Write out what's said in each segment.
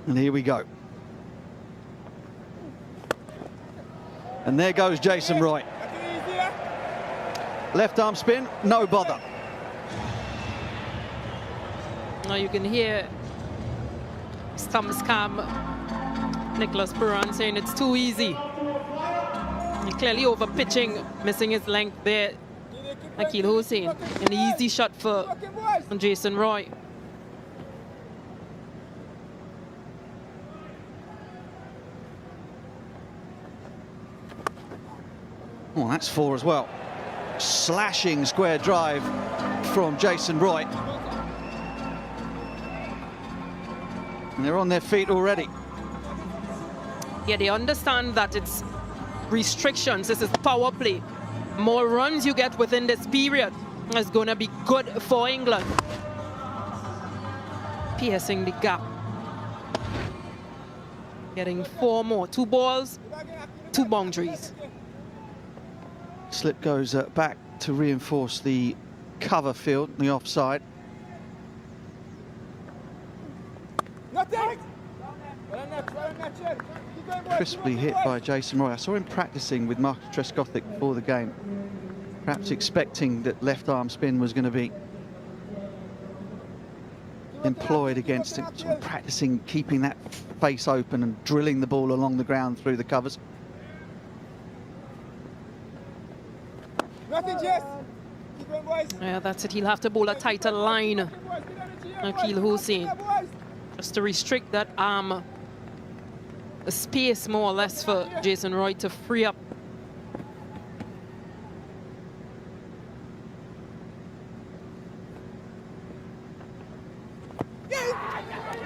And here we go. And there goes Jason Roy. Left arm spin, no bother. Now you can hear scam Nicholas Puran saying it's too easy. He clearly over pitching, missing his length there. Akil Hussain, an easy shot for Jason Roy. Oh, that's four as well. Slashing square drive from Jason Roy. And they're on their feet already. Yeah, they understand that it's restrictions. This is power play. More runs you get within this period is going to be good for England. Piercing the gap. Getting four more. 2 balls, 2 boundaries. Slip goes back to reinforce the cover field, the offside. Crisply hit by Jason Roy. I saw him practicing with Marcus Trescothick before the game, perhaps expecting that left arm spin was going to be employed against him, sort of practicing keeping that face open and drilling the ball along the ground through the covers. Yeah, that's it. He'll have to bowl a tighter line, Akil Hussain, just to restrict that arm, a space more or less for Jason Roy to free up.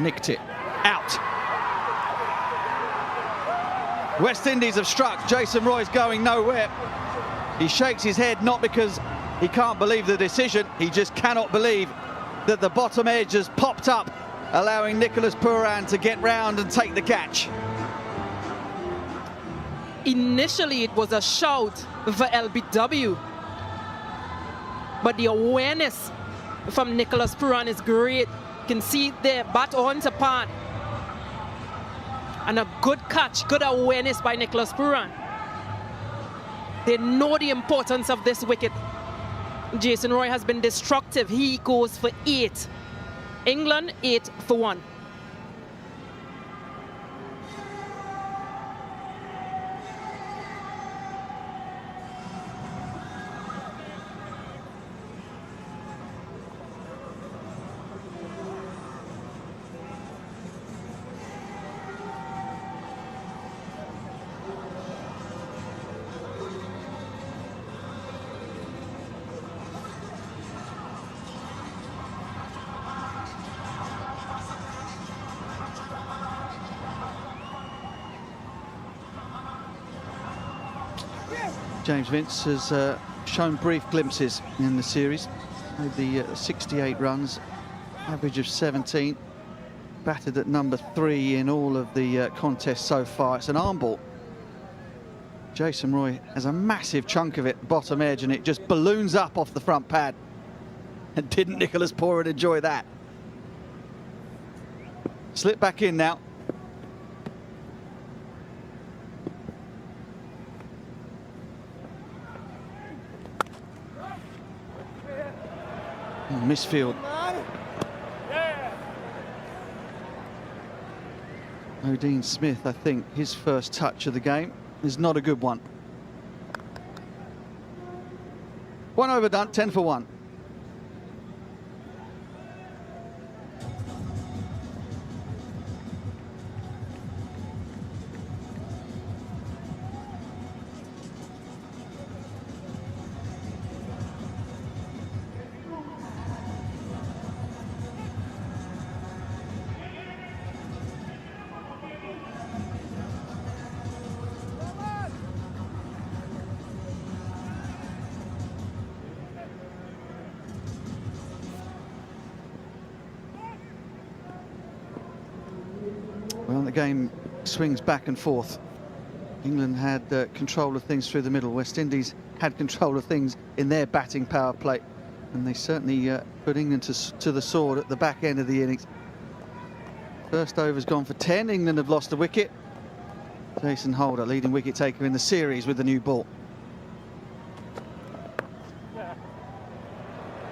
Nicked it out. West Indies have struck. Jason Roy's going nowhere. He shakes his head, not because he can't believe the decision, he just cannot believe that the bottom edge has popped up, allowing Nicholas Puran to get round and take the catch. Initially, it was a shout for LBW, but the awareness from Nicholas Puran is great. You can see there, bat on to part, and a good catch, good awareness by Nicholas Puran. They know the importance of this wicket. Jason Roy has been destructive. He goes for 8. England 8 for 1. James Vince has shown brief glimpses in the series. Made the 68 runs, average of 17. Batted at number 3 in all of the contests so far. It's an arm ball. Jason Roy has a massive chunk of it, bottom edge, and it just balloons up off the front pad. And didn't Nicholas Puran enjoy that? Slip back in now. Misfield. O'Dean Smith, I think, his first touch of the game is not a good one. 1 overdone, 10 for 1. Well, the game swings back and forth. England had control of things through the middle. West Indies had control of things in their batting power play, and they certainly put England to the sword at the back end of the innings. First over's gone for 10. England have lost a wicket. Jason Holder, leading wicket taker in the series with the new ball.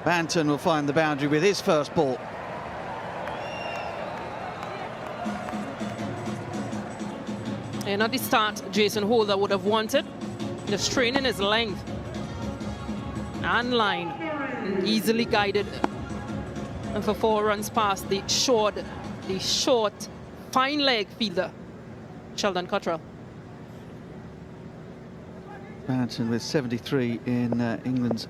Banton will find the boundary with his first ball. And at the start, Jason Holder would have wanted the strain in his length and line, easily guided and for 4 runs past the short, fine leg fielder, Sheldon Cottrell. Banton with 73 in England's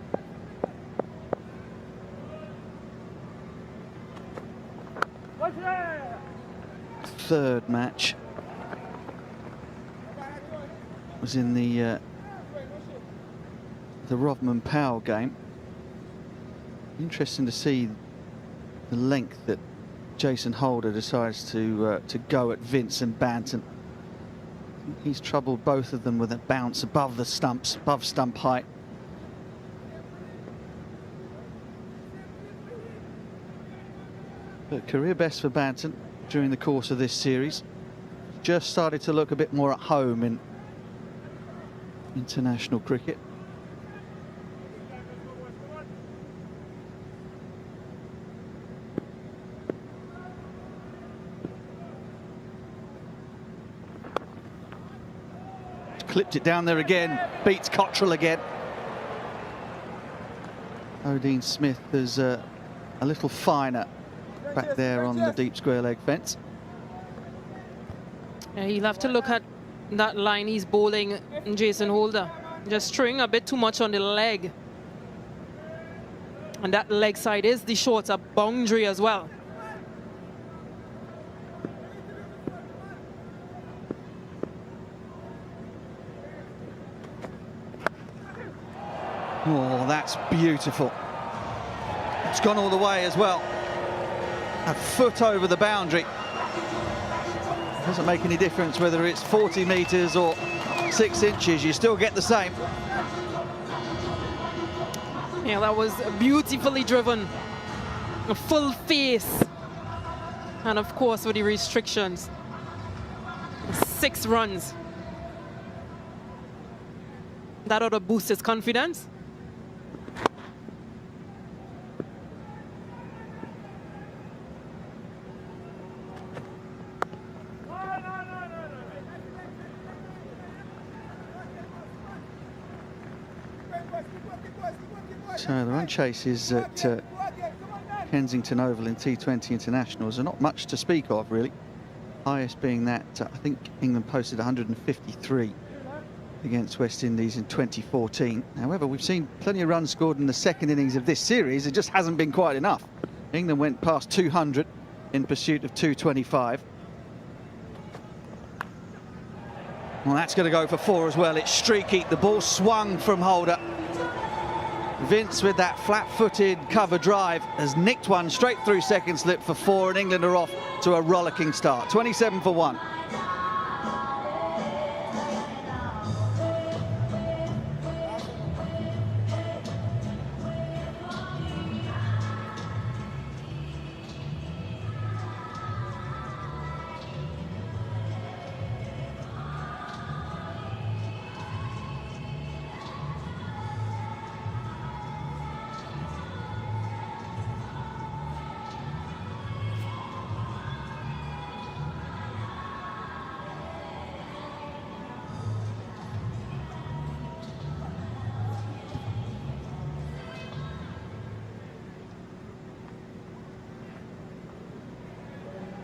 third match. Was in the Rodman Powell game. Interesting to see the length that Jason Holder decides to go at Vince and Banton. He's troubled both of them with a bounce above the stumps, above stump height. But career best for Banton during the course of this series. Just started to look a bit more at home in international cricket. Clipped it down there again, beats Cottrell again. Odin Smith is a little finer back there on the deep square leg fence. Yeah, he'll have to look at that line he's bowling, Jason Holder. Just throwing a bit too much on the leg. And that leg side is the shorter boundary as well. Oh, that's beautiful. It's gone all the way as well. A foot over the boundary. Doesn't make any difference whether it's 40 metres or 6 inches, you still get the same. Yeah, that was beautifully driven. A full face. And of course, with the restrictions, 6 runs. That ought to boost his confidence. So the run chases at Kensington Oval in T20 internationals are not much to speak of, really. Highest being that I think England posted 153 against West Indies in 2014. However, we've seen plenty of runs scored in the second innings of this series. It just hasn't been quite enough. England went past 200 in pursuit of 225. Well, that's going to go for 4 as well. It's streaky. The ball swung from Holder. Vince, with that flat-footed cover drive, has nicked one straight through second slip for 4, and England are off to a rollicking start. 27 for 1.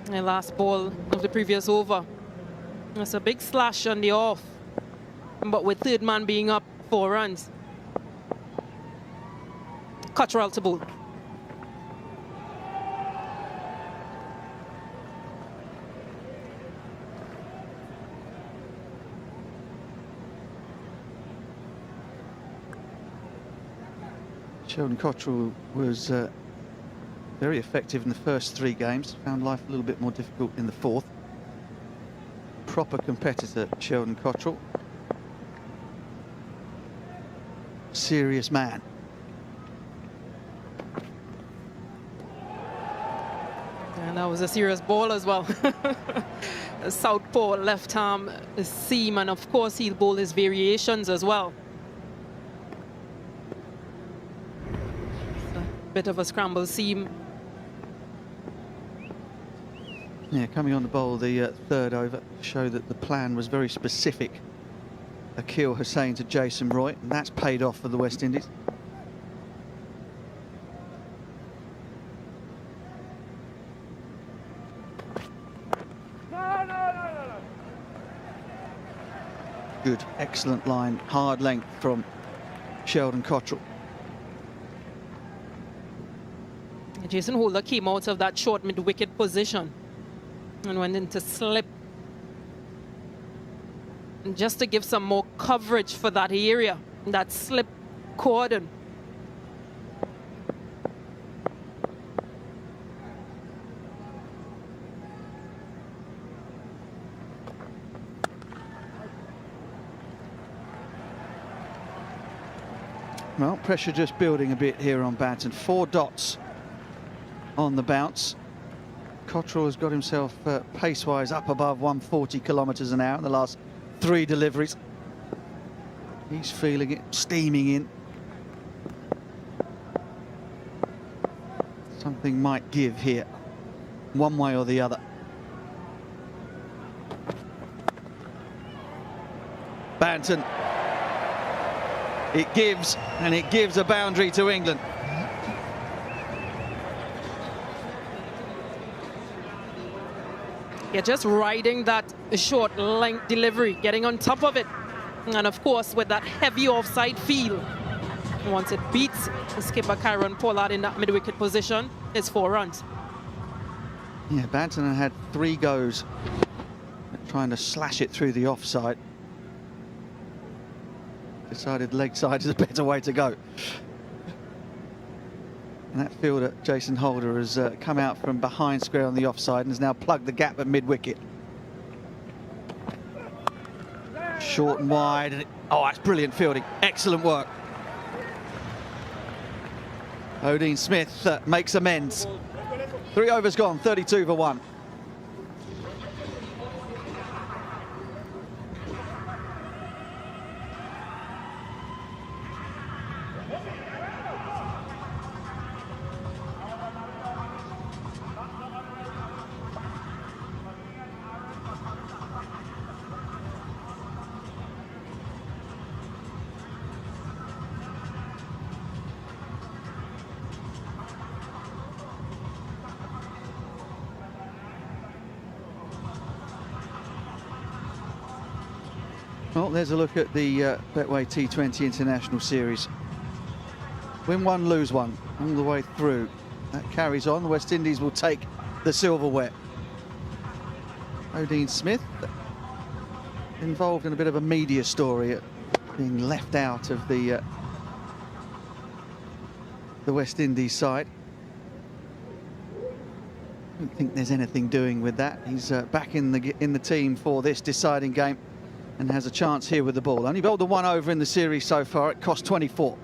The last ball of the previous over. That's a big slash on the off, but with third man being up 4 runs. Cottrell to bowl. Sheldon Cottrell was very effective in the first 3 games, found life a little bit more difficult in the 4th. Proper competitor, Sheldon Cottrell. Serious man. And And that was a serious ball as well. A southpaw, left arm seam, and of course he'll bowl his variations as well. So, bit of a scramble seam. Yeah, coming on the bowl, the third over, showed that the plan was very specific. Akil Hussain to Jason Roy, and that's paid off for the West Indies. Good, excellent line, hard length from Sheldon Cottrell. Jason Holder came out of that short mid-wicket position and went into slip. And just to give some more coverage for that area, that slip cordon. Well, pressure just building a bit here on Banton. 4 dots on the bounce. Cottrell has got himself pace-wise up above 140 kilometres an hour in the last 3 deliveries. He's feeling it, steaming in. Something might give here, one way or the other. Banton. It gives, and it gives a boundary to England. Yeah, just riding that short length delivery, getting on top of it. And of course, with that heavy offside feel, once it beats skipper Kyron Pollard in that mid-wicket position, it's 4 runs. Yeah, Banton had 3 goes at trying to slash it through the offside. Decided leg side is a better way to go. And that fielder, Jason Holder, has come out from behind square on the offside and has now plugged the gap at mid-wicket. Short and wide. And oh, that's brilliant fielding. Excellent work. Odean Smith makes amends. 3 overs gone, 32 for 1. Well, there's a look at the Betway T20 International Series. Win one, lose one, all the way through. That carries on. The West Indies will take the silverware. Odean Smith involved in a bit of a media story at being left out of the West Indies side. I don't think there's anything doing with that. He's back in the team for this deciding game and has a chance here with the ball. Only bowled the 1 over in the series so far. It cost 24.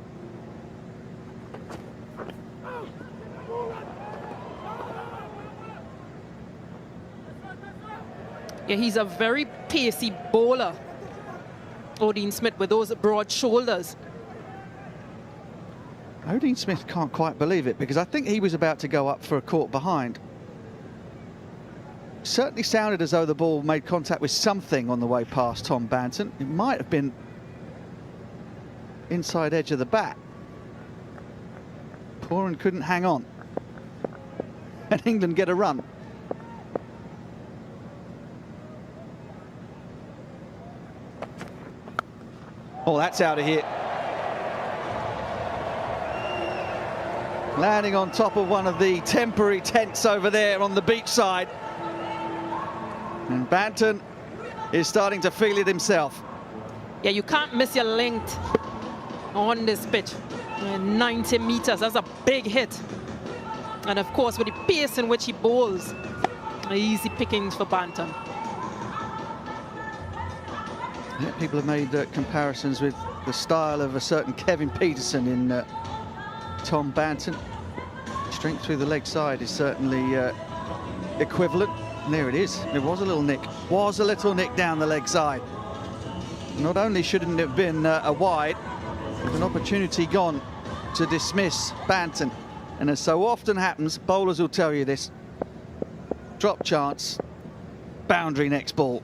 Yeah, he's a very pacey bowler, Odean Smith, with those broad shoulders. Odean Smith can't quite believe it, because I think he was about to go up for a caught behind. Certainly sounded as though the ball made contact with something on the way past Tom Banton. It might have been inside edge of the bat. Pooran couldn't hang on. And England get a run. Oh, that's out of here. Landing on top of one of the temporary tents over there on the beach side. And Banton is starting to feel it himself. Yeah, you can't miss your length on this pitch. 90 meters, that's a big hit. And of course, with the pace in which he bowls, easy pickings for Banton. Yeah, people have made comparisons with the style of a certain Kevin Peterson in Tom Banton. Strength through the leg side is certainly equivalent. And there it is. It was a little nick. Was a little nick down the leg side. Not only shouldn't it have been a wide, but an opportunity gone to dismiss Banton. And as so often happens, bowlers will tell you this. Drop chance, boundary next ball.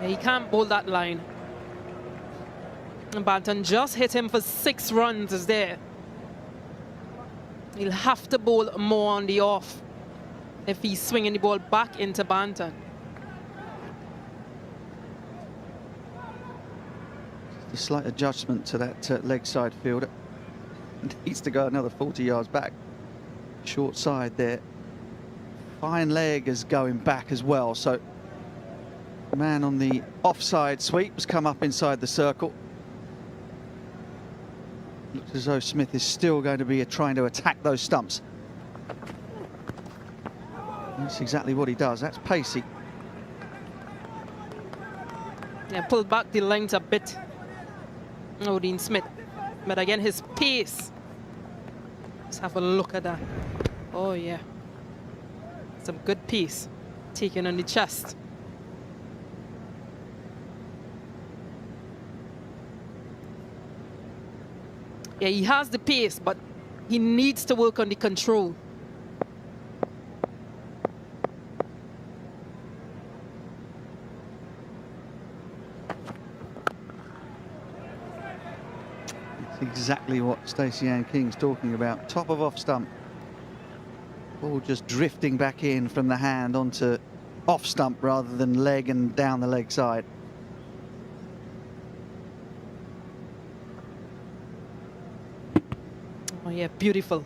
He can't bowl that line. And Banton just hit him for 6 runs there. He'll have to bowl more on the off if he's swinging the ball back into Banton. A slight adjustment to that leg side fielder. Needs to go another 40 yards back. Short side there. Fine leg is going back as well. So the man on the offside sweep has come up inside the circle. Looks as though Smith is still going to be trying to attack those stumps. That's exactly what he does. That's pacey. Yeah, pulled back the length a bit, Dean Smith. But again, his pace. Let's have a look at that. Oh, yeah. Some good pace. Taken on the chest. Yeah, he has the pace, but he needs to work on the control. It's exactly what Stacey Ann King's talking about. Top of off stump. Ball just drifting back in from the hand onto off stump rather than leg and down the leg side. Oh yeah, beautiful.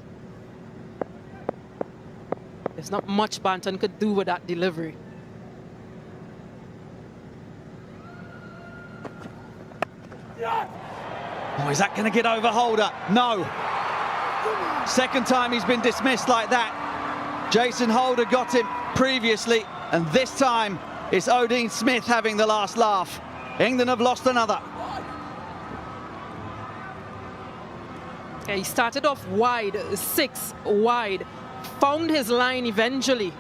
There's not much Banton could do with that delivery. Oh, is that going to get over Holder? No. Second time he's been dismissed like that. Jason Holder got him previously, and this time it's Dean Smith having the last laugh. England have lost another. Yeah, he started off wide, 6 wide, found his line eventually.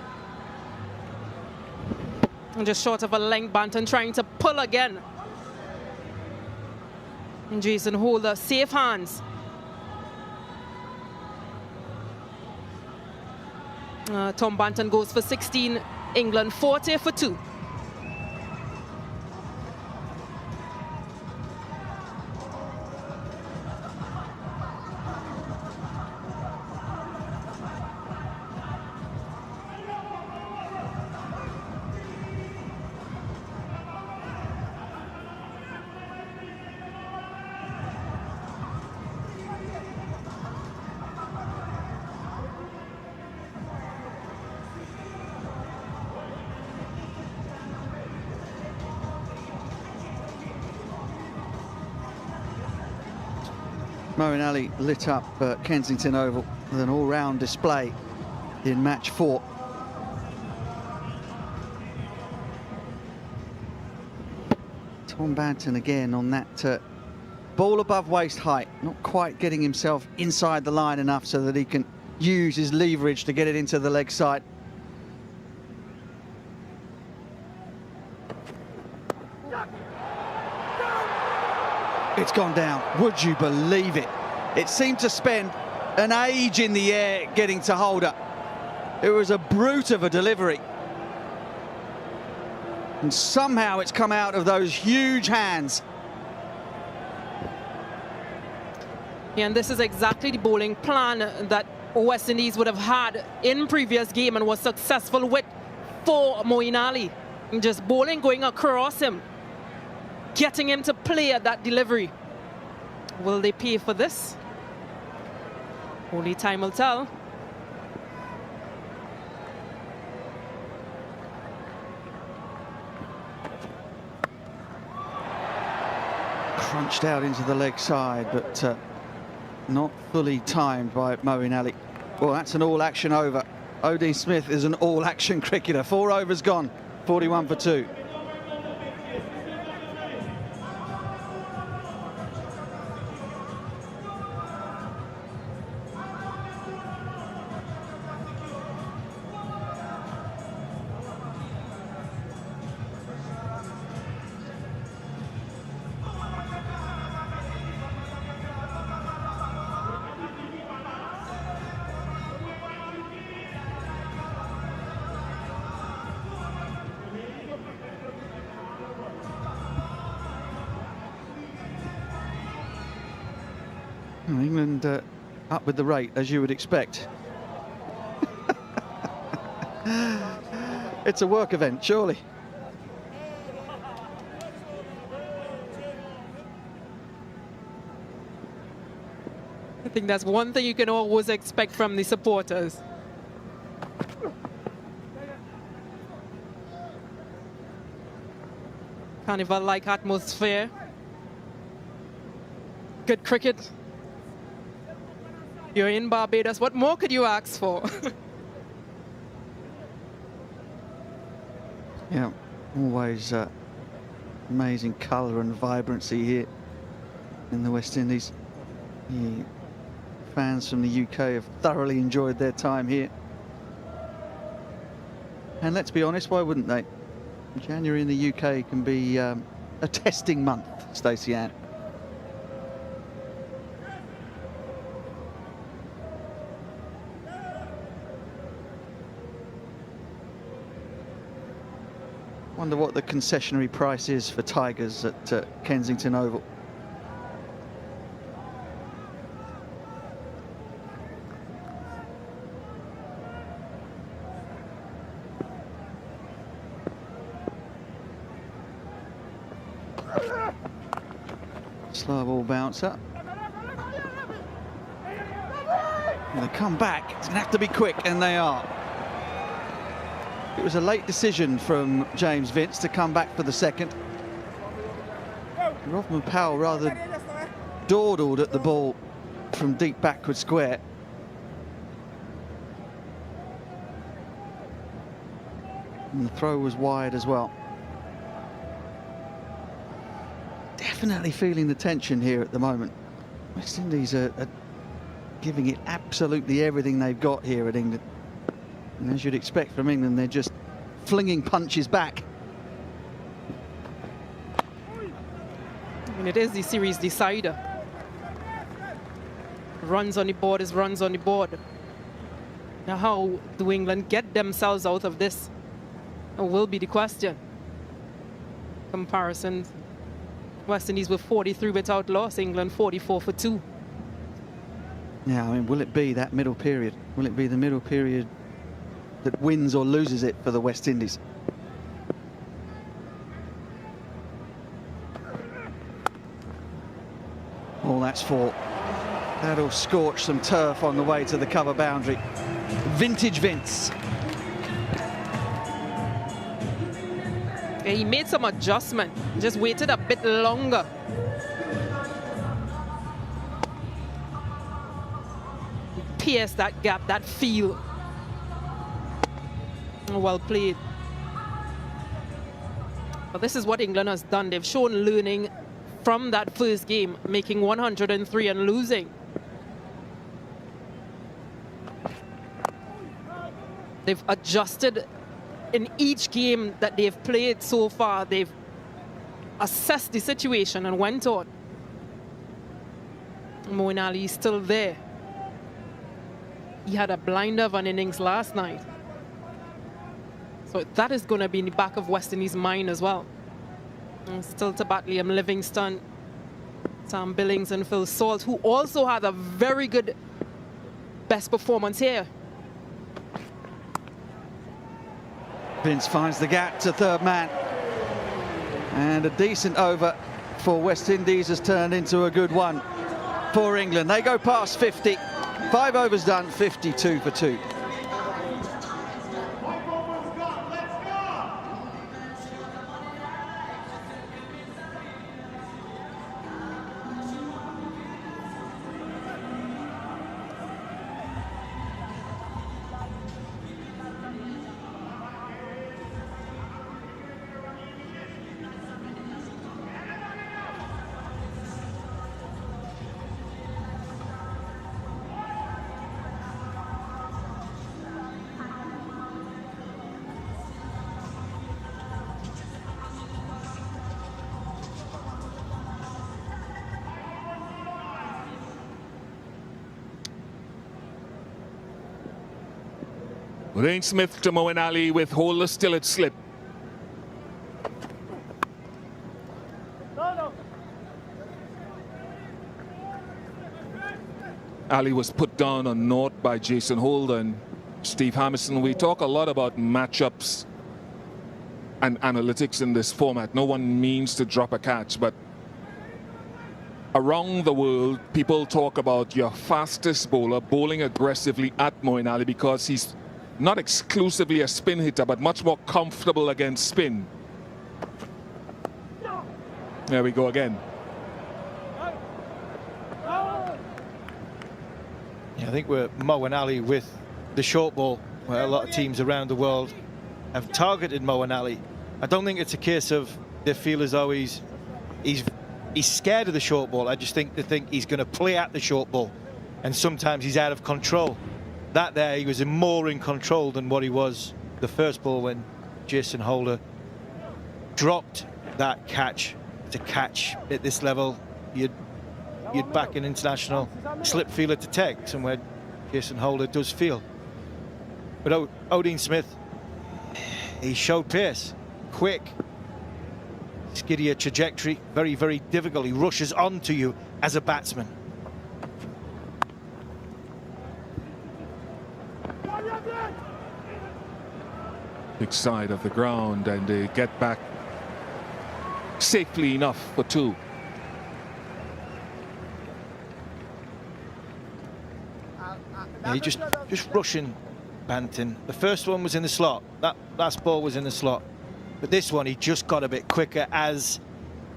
And just short of a length, Banton trying to pull again. And Jason Holder, safe hands. Tom Banton goes for 16, England 40 for 2. Moeen Ali lit up Kensington Oval with an all-round display in match 4. Tom Banton again on that ball above waist height, not quite getting himself inside the line enough so that he can use his leverage to get it into the leg side. It's gone down. Would you believe it? It seemed to spend an age in the air getting to Holder. It was a brute of a delivery. And somehow it's come out of those huge hands. Yeah, and this is exactly the bowling plan that West Indies would have had in previous game and was successful with for Moeen Ali. And just bowling going across him, getting him to play at that delivery. Will they pay for this? Only time will tell. Crunched out into the leg side, but not fully timed by Moeen Ali. Well, that's an all-action over. Dean Smith is an all-action cricketer. 4 overs gone, 41 for 2. England up with the rate, as you would expect. It's a work event, surely. I think that's one thing you can always expect from the supporters. Carnival-like atmosphere. Good cricket. You're in Barbados. What more could you ask for? Yeah, always amazing colour and vibrancy here in the West Indies. The fans from the UK have thoroughly enjoyed their time here. And let's be honest, why wouldn't they? January in the UK can be a testing month, Stacey Ann. Wonder what the concessionary price is for Tigers at Kensington Oval. Slow ball bouncer. And they come back. It's going to have to be quick, and they are. It was a late decision from James Vince to come back for the second. Rodman Powell rather dawdled at the ball from deep backward square. And the throw was wide as well. Definitely feeling the tension here at the moment. West Indies are giving it absolutely everything they've got here at England. And as you'd expect from England, they're just flinging punches back. And it is the series decider. Runs on the board is runs on the board. Now, how do England get themselves out of this? Will be the question. Comparisons. West Indies with 43 without loss, England 44 for 2. Yeah, I mean, will it be that middle period? Will it be the middle period that wins or loses it for the West Indies? Oh, that's 4. That'll scorch some turf on the way to the cover boundary. Vintage Vince. Yeah, he made some adjustment, just waited a bit longer. Pierce that gap, that field. Well played. But this is what England has done. They've shown learning from that first game, making 103 and losing. They've adjusted in each game that they've played so far. They've assessed the situation and went on. Moeen Ali is still there. He had a blinder of an innings last night. So that is going to be in the back of West Indies' mind as well. And still to bat Liam Livingstone, Sam Billings and Phil Salt, who also had a very good best performance here. Vince finds the gap to third man. And a decent over for West Indies has turned into a good one for England. They go past 50. 5 overs done, 52 for 2. Rain Smith to Moeen Ali with Holder still at slip. Ali was put down on naught by Jason Holder and Steve Hamilton. We talk a lot about matchups and analytics in this format. No one means to drop a catch, but around the world, people talk about your fastest bowler bowling aggressively at Moeen Ali because he's not exclusively a spin hitter, but much more comfortable against spin. There we go again. Yeah, I think we're Moeen Ali with the short ball, where a lot of teams around the world have targeted Moeen Ali. I don't think it's a case of they feel as though he's scared of the short ball. I just think they think he's going to play at the short ball, and sometimes he's out of control. That there, he was more in control than what he was the first ball when Jason Holder dropped that catch. To catch at this level, you'd back an international slip feeler to take, somewhere Jason Holder does feel. But Odean Smith, he showed pace, quick, skiddier trajectory, very, very difficult. He rushes onto you as a batsman. Big side of the ground, and they get back safely enough for 2. Yeah, he just rushing Banton. The first one was in the slot. That last ball was in the slot. But this one, he just got a bit quicker as,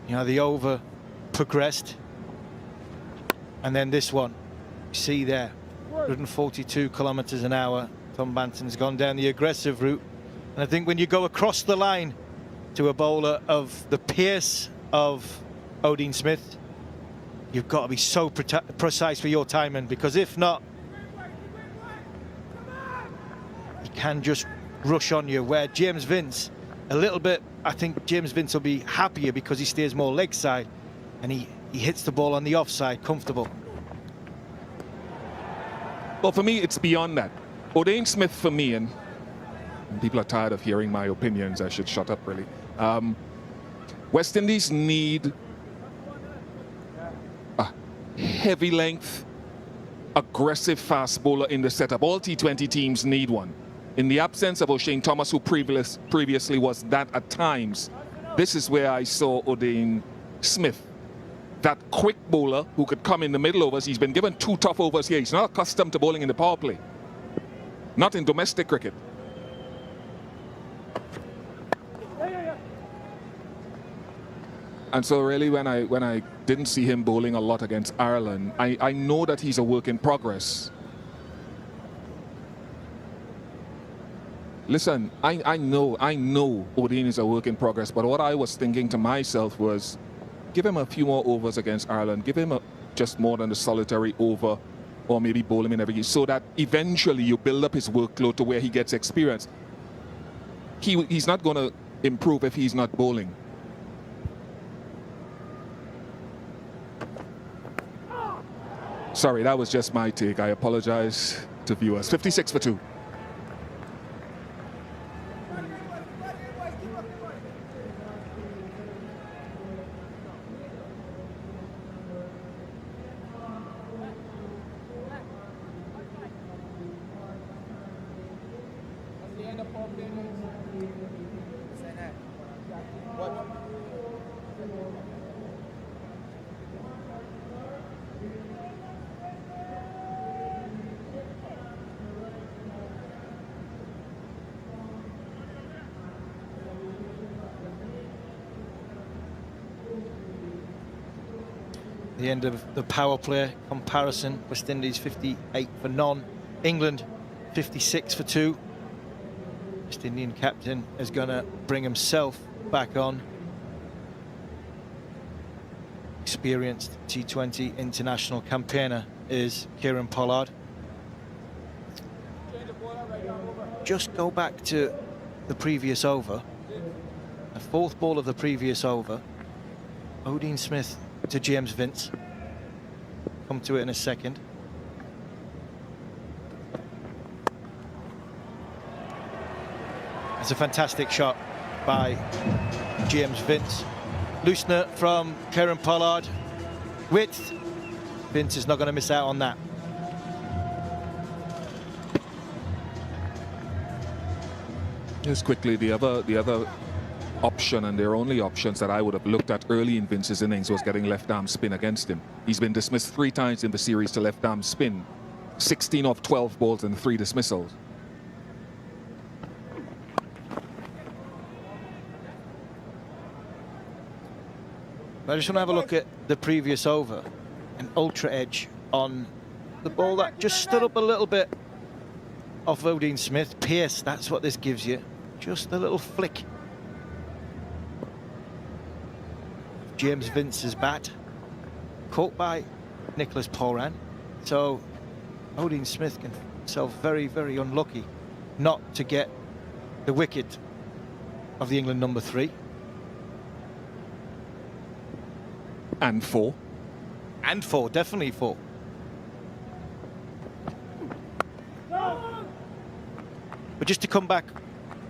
you know, the over progressed. And then this one, you see there, 142 kilometers an hour. Tom Banton's gone down the aggressive route. And I think when you go across the line to a bowler of the pace of Odean Smith, you've got to be so precise with your timing, because if not, he can just rush on you. Where James Vince, a little bit, I think James Vince will be happier because he stays more leg side, and he hits the ball on the offside, comfortable. Well, for me, it's beyond that. Odean Smith, for me, and people are tired of hearing my opinions, I should shut up, really. West Indies need a heavy length, aggressive fast bowler in the setup. All T20 teams need one. In the absence of O'Shane Thomas, who previously was that at times, this is where I saw Odean Smith. That quick bowler who could come in the middle overs. He's been given 2 tough overs here. He's not accustomed to bowling in the power play. Not in domestic cricket. And so really when I didn't see him bowling a lot against Ireland, I know that he's a work in progress. Listen, I know Odean is a work in progress, but what I was thinking to myself was, give him a few more overs against Ireland, give him just more than a solitary over, or maybe bowl him in every game, so that eventually you build up his workload to where he gets experience. He's not going to improve if he's not bowling. Sorry, that was just my take. I apologize to viewers. 56 for 2. The end of the power play comparison. West Indies 58 for none. England 56 for 2. West Indian captain is going to bring himself back on. Experienced T20 international campaigner is Kieran Pollard. Just go back to the previous over. The 4th ball of the previous over. Odean Smith to James Vince. Come to it in a second. It's a fantastic shot by James Vince. Loosener from Kieran Pollard. Width. Vince is not going to miss out on that. Just quickly, the other option, and their only options that I would have looked at early in Vince's innings, was getting left arm spin against him. He's been dismissed 3 times in the series to left arm spin, 16 of 12 balls and 3 dismissals. I just want to have a look at the previous over. An ultra edge on the ball that just stood up a little bit off Odean Smith. Pierce, that's what this gives you. Just a little flick. James Vince's bat. Caught by Nicholas Poran. So Odean Smith can find himself very, very unlucky not to get the wicket of the England number 3. And 4. And 4, definitely 4. But just to come back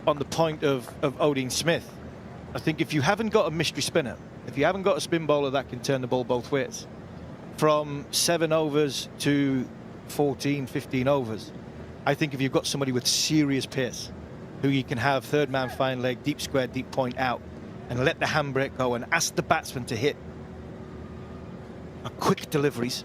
on the point of Odean Smith, I think if you haven't got a mystery spinner, if you haven't got a spin bowler that can turn the ball both ways, from 7 overs to 14, 15 overs, I think if you've got somebody with serious pace, who you can have third man fine leg, deep square, deep point out, and let the handbrake go and ask the batsman to hit quick deliveries,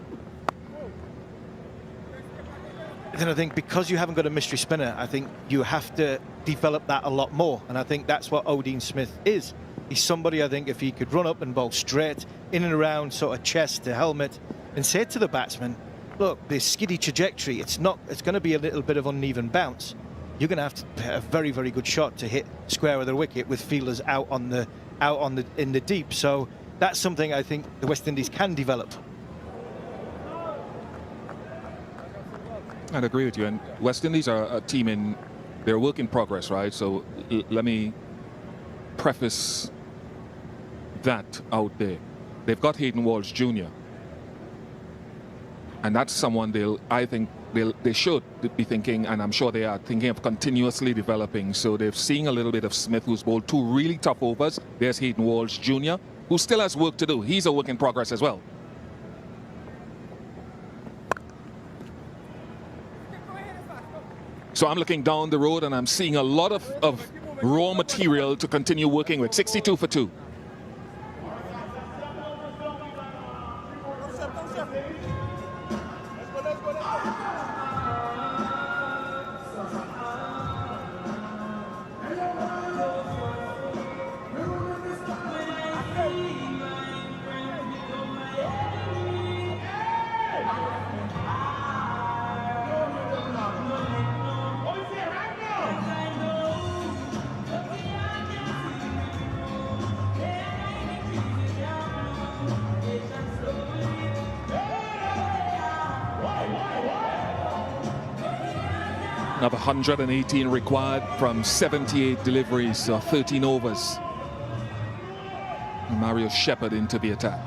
then I think because you haven't got a mystery spinner, I think you have to develop that a lot more. And I think that's what Odean Smith is. He's somebody, I think, if he could run up and bowl straight in and around sort of chest to helmet and say to the batsman, look, this skiddy trajectory, it's going to be a little bit of uneven bounce. You're going to have to hit a very, very good shot to hit square of the wicket with fielders in the deep. So that's something I think the West Indies can develop. I'd agree with you. And West Indies are a team in their work in progress, right? So let me preface that out there. They've got Hayden Walsh Jr. And that's someone they should be thinking, and I'm sure they are thinking of continuously developing. So they're seeing a little bit of Smith, who's bowled 2 really tough overs. There's Hayden Walsh Jr., who still has work to do. He's a work in progress as well. So I'm looking down the road and I'm seeing a lot of raw material to continue working with. 62 for 2. Another 118 required from 78 deliveries, 13 overs. Mario Shepherd into the attack.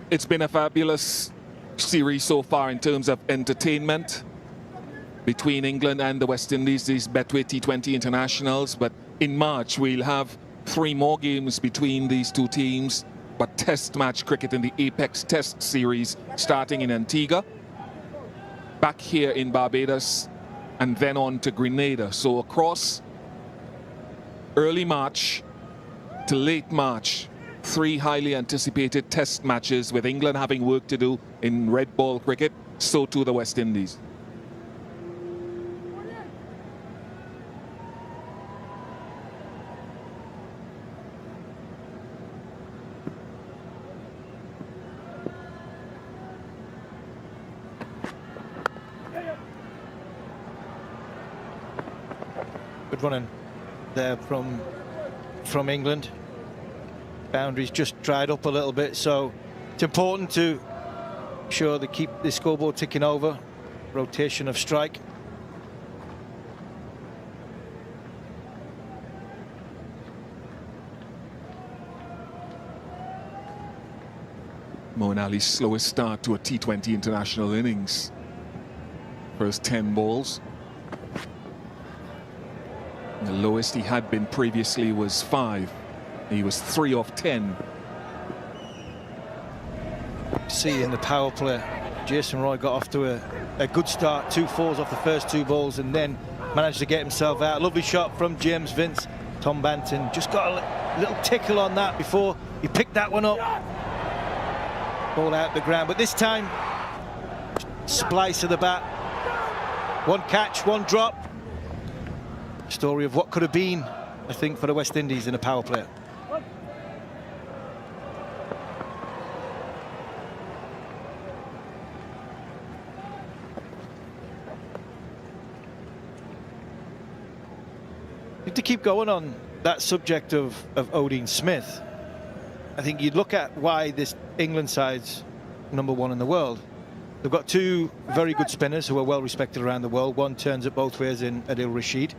It's been a fabulous series so far in terms of entertainment between England and the West Indies, these Betway T20 internationals. But in March, we'll have 3 more games between these 2 teams. But test match cricket in the Apex Test Series starting in Antigua, back here in Barbados, and then on to Grenada. So across early March to late March, 3 highly anticipated test matches, with England having work to do in red ball cricket, so too the West Indies. Good running there from England. Boundaries just dried up a little bit, so it's important to ensure they keep the scoreboard ticking over. Rotation of strike. Moeen Ali's slowest start to a T20 international innings. First 10 balls. The lowest he had been previously was 5. He was 3 off 10. See in the power play, Jason Roy got off to a good start, 2 fours off the first 2 balls, and then managed to get himself out. Lovely shot from James Vince. Tom Banton just got a little tickle on that before he picked that one up. Ball out the ground, but this time, splice of the bat. 1 catch, 1 drop. Story of what could have been, I think, for the West Indies in a power play. To keep going on that subject of Odean Smith, I think you'd look at why this England side's #1 in the world. They've got 2 very good spinners who are well respected around the world. One turns it both ways in Adil Rashid,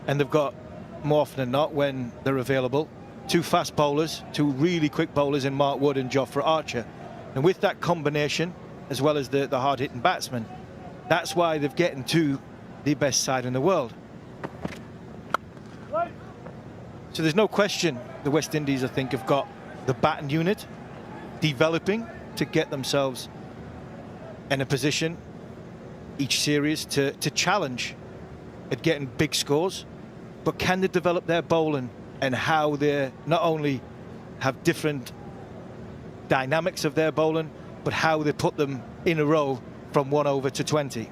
and they've got, more often than not, when they're available, 2 fast bowlers, 2 really quick bowlers in Mark Wood and Jofra Archer. And with that combination, as well as the hard-hitting batsmen, that's why they've gotten to the best side in the world. So there's no question the West Indies, I think, have got the batting unit developing to get themselves in a position each series to challenge at getting big scores. But can they develop their bowling and how they not only have different dynamics of their bowling, but how they put them in a row from 1 over to 20?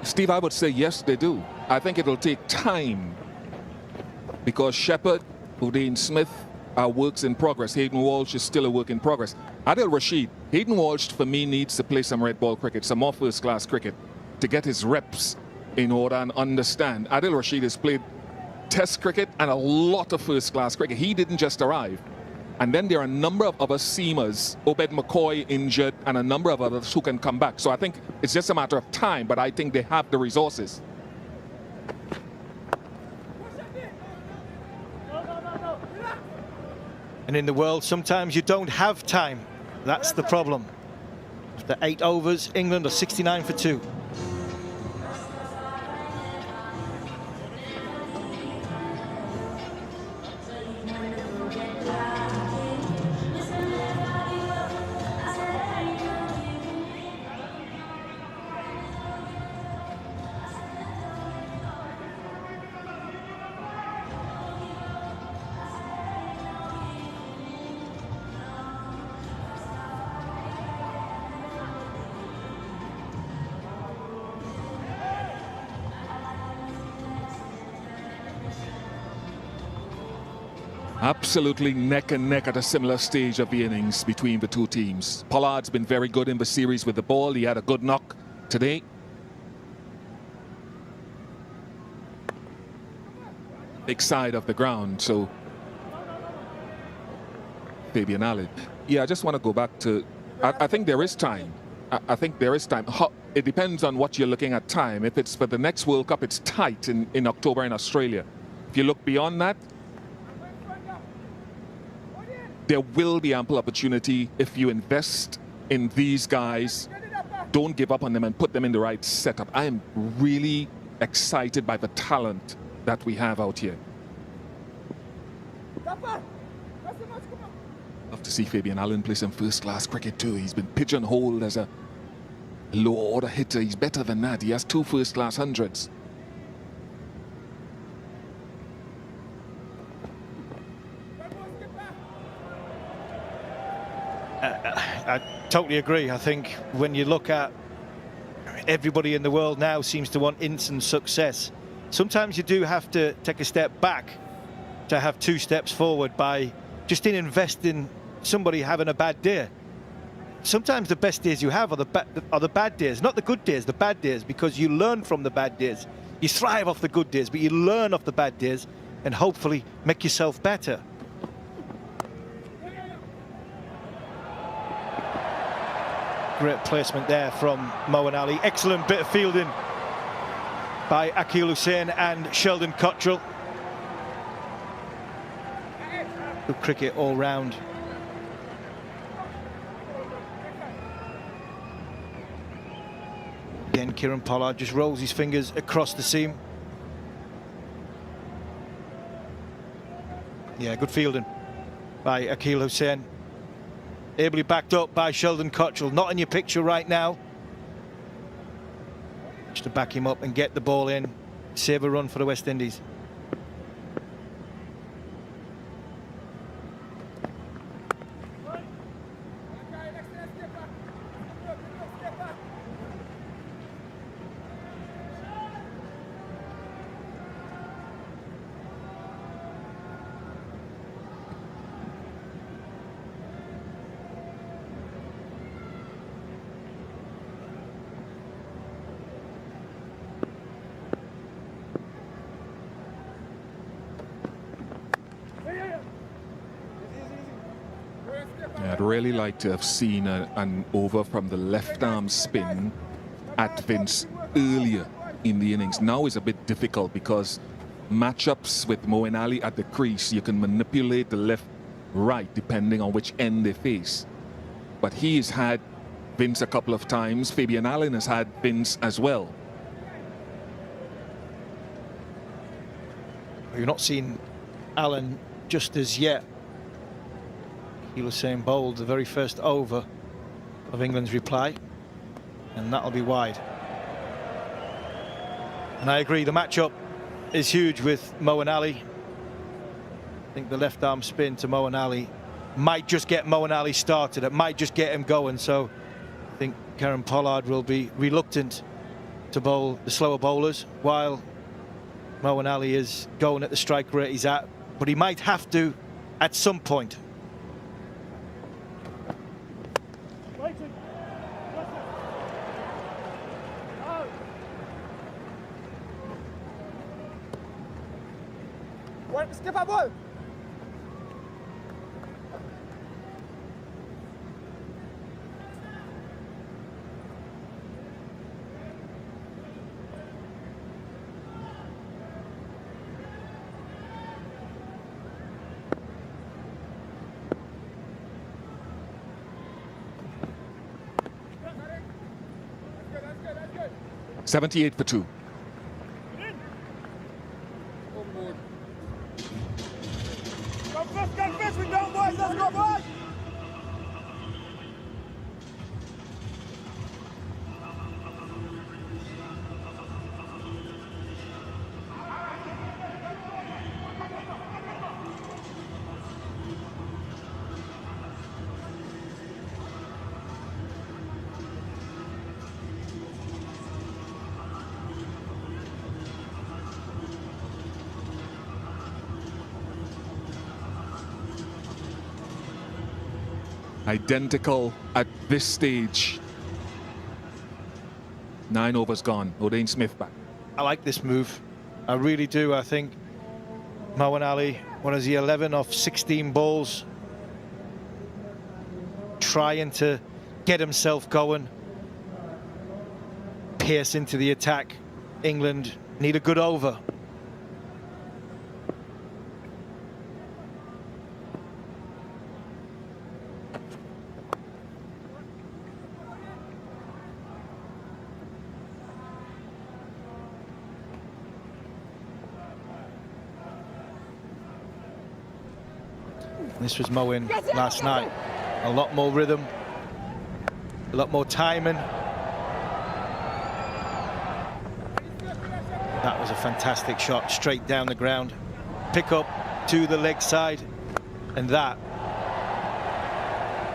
Steve, I would say yes, they do. I think it'll take time because Shepherd, Odean Smith are works in progress. Hayden Walsh is still a work in progress. Adil Rashid, Hayden Walsh for me needs to play some red ball cricket, some more first class cricket to get his reps in order and understand. Adil Rashid has played test cricket and a lot of first class cricket. He didn't just arrive. And then there are a number of other seamers, Obed McCoy injured, and a number of others who can come back. So I think it's just a matter of time, but I think they have the resources. And in the world, sometimes you don't have time. That's the problem. After 8 overs, England are 69 for 2. Absolutely neck and neck at a similar stage of the innings between the 2 teams. Pollard's been very good in the series with the ball. He had a good knock today. Big side of the ground, so Fabian Allen. Yeah, I just want to go back to, I think there is time. I think there is time. It depends on what you're looking at time. If it's for the next World Cup, it's tight in October in Australia. If you look beyond that, there will be ample opportunity if you invest in these guys. Don't give up on them and put them in the right setup. I am really excited by the talent that we have out here. Love to see Fabian Allen play some first-class cricket too. He's been pigeonholed as a low-order hitter. He's better than that. He has 2 first-class hundreds. I totally agree. I think when you look at everybody in the world now seems to want instant success. Sometimes you do have to take a step back to have 2 steps forward by just in investing somebody having a bad day. Sometimes the best days you have are the bad days, not the good days, the bad days, because you learn from the bad days. You thrive off the good days, but you learn off the bad days and hopefully make yourself better. Great placement there from Moeen Ali. Excellent bit of fielding by Akhil Hussain and Sheldon Cottrell. Good cricket all round. Again, Kieran Pollard just rolls his fingers across the seam. Yeah, good fielding by Akeal Hussain. Ably backed up by Sheldon Cottrell. Not in your picture right now. Just to back him up and get the ball in. Save a run for the West Indies. I'd really like to have seen an over from the left arm spin at Vince earlier in the innings. Now is a bit difficult because matchups with Moeen Ali at the crease, you can manipulate the left, right, depending on which end they face. But he's had Vince a couple of times. Fabian Allen has had Vince as well. You're not seeing Allen just as yet. He was saying bowled the very first over of England's reply, and that'll be wide. And I agree, the matchup is huge with Moeen Ali. I think the left arm spin to Moeen Ali might just get Moeen Ali started. It might just get him going. So I think Kieran Pollard will be reluctant to bowl the slower bowlers while Moeen Ali is going at the strike rate he's at, but he might have to at some point. Skip up ball. That's good. 78 for 2. We don't, boys. Let's go, boys. Identical at this stage. 9 overs gone. Odain Smith back. I like this move. I really do. I think Moeen Ali, what is he, 11 off 16 balls, trying to get himself going, pierce into the attack. England need a good over. This was Moeen last night. A lot more rhythm, a lot more timing. That was a fantastic shot, straight down the ground. Pick up to the leg side, and that,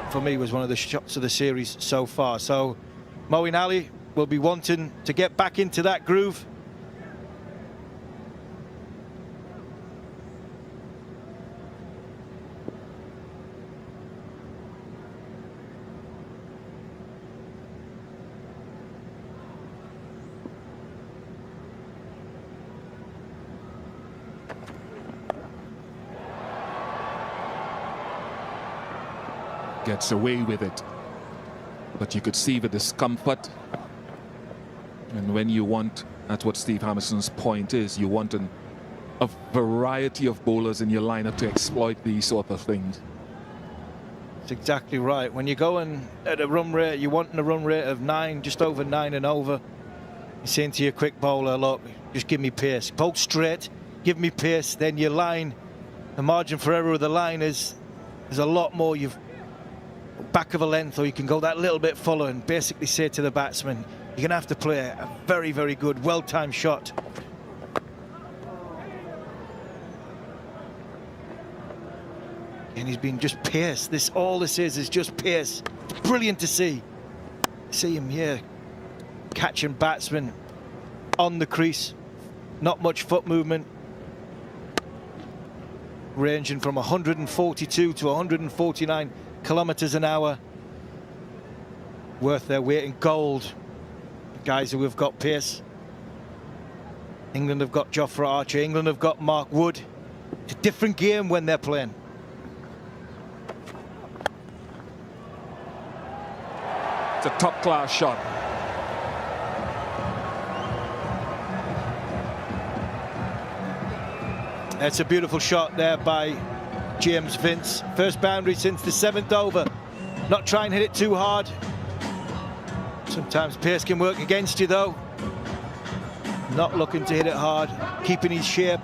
for me, was one of the shots of the series so far. So Moeen Ali will be wanting to get back into that groove. Gets away with it, but you could see the discomfort. And when you want, that's what Steve Hamilton's point is, you want an a variety of bowlers in your lineup to exploit these sort of things. That's exactly right. When you're going at a run rate, you're wanting a run rate of 9, just over 9 and over. You're saying to your quick bowler, look, just give me pace. Bowl straight, give me pace, then your line, the margin for error of the line is there's a lot more. You've back of a length, or you can go that little bit fuller and basically say to the batsman, you're going to have to play a very, very good, well-timed shot. And he's been just pace. All this is just pace. It's brilliant to see. See him here, catching batsmen on the crease. Not much foot movement. Ranging from 142 to 149 kilometers an hour. Worth their weight in gold. The guys who have got pace. England have got Jofra Archer. England have got Mark Wood. It's a different game when they're playing. It's a top-class shot. That's a beautiful shot there by James Vince. First boundary since the 7th over. Not try and hit it too hard. Sometimes pace can work against you though. Not looking to hit it hard, keeping his shape.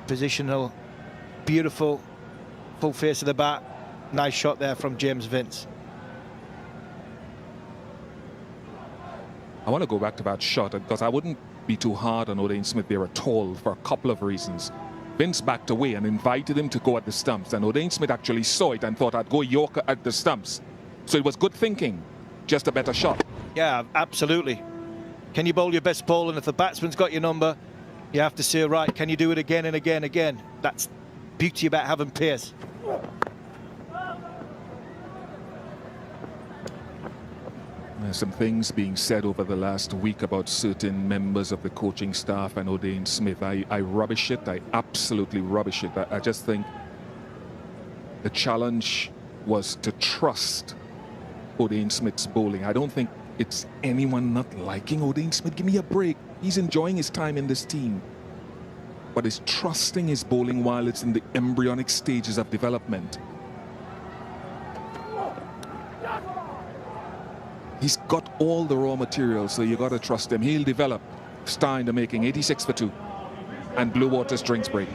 Positional, beautiful, full face of the bat. Nice shot there from James Vince. I want to go back to that shot because I wouldn't be too hard on Odean Smith there at all for a couple of reasons. Vince backed away and invited him to go at the stumps, and Odean Smith actually saw it and thought I'd go Yorker at the stumps. So it was good thinking, just a better shot. Yeah, absolutely. Can you bowl your best ball, and if the batsman's got your number, you have to say, right, can you do it again and again and again? That's beauty about having pace. There's some things being said over the last week about certain members of the coaching staff and Odean Smith. I rubbish it. I absolutely rubbish it. I just think the challenge was to trust Odean Smith's bowling. I don't think it's anyone not liking Odean Smith. Give me a break. He's enjoying his time in this team. But it's trusting his bowling while it's in the embryonic stages of development. He's got all the raw materials, so you got to trust him. He'll develop. Star in the making, 86 for 2. And Blue Waters drinks break.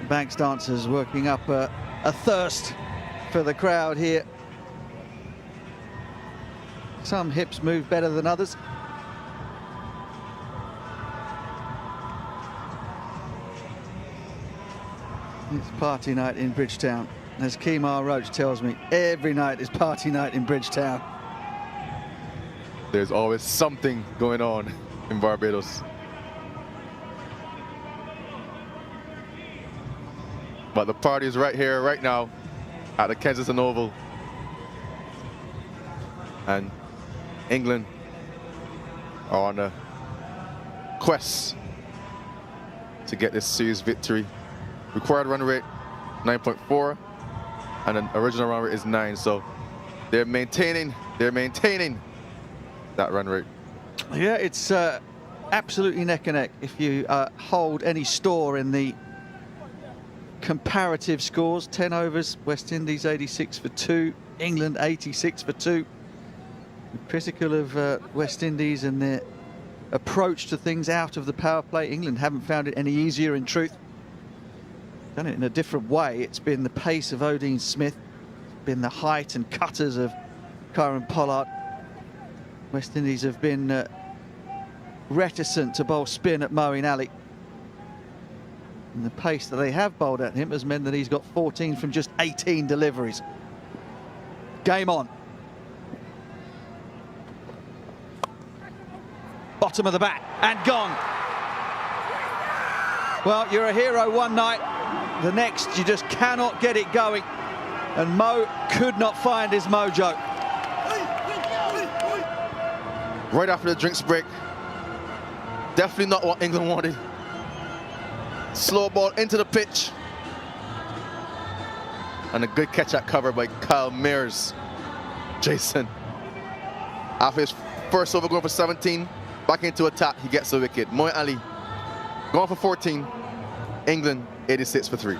Banks dancers working up a thirst for the crowd here. Some hips move better than others. It's party night in Bridgetown. As Kemar Roach tells me, every night is party night in Bridgetown. There's always something going on in Barbados. But the party is right here, right now, at the Kensington Oval. And England are on a quest to get this series victory. Required run rate 9.4, and an original run rate is 9. So they're maintaining that run rate. Yeah, it's absolutely neck and neck. If you hold any store in the comparative scores, 10 overs, West Indies 86 for 2, England 86 for 2. Critical of West Indies and their approach to things out of the power play. England haven't found it any easier, in truth. Done it in a different way. It's been the pace of Odean Smith, it's been the height and cutters of Kieran Pollard. West Indies have been reticent to bowl spin at Moeen Ali. And the pace that they have bowled at him has meant that he's got 14 from just 18 deliveries. Game on. Bottom of the bat and gone. Well, you're a hero one night. The next, you just cannot get it going. And Mo could not find his mojo. Right after the drinks break. Definitely not what England wanted. Slow ball into the pitch. And a good catch at cover by Kyle Mears. Jason. After his first over going for 17, back into attack, he gets a wicket. Moeen Ali going for 14. England 86 for 3.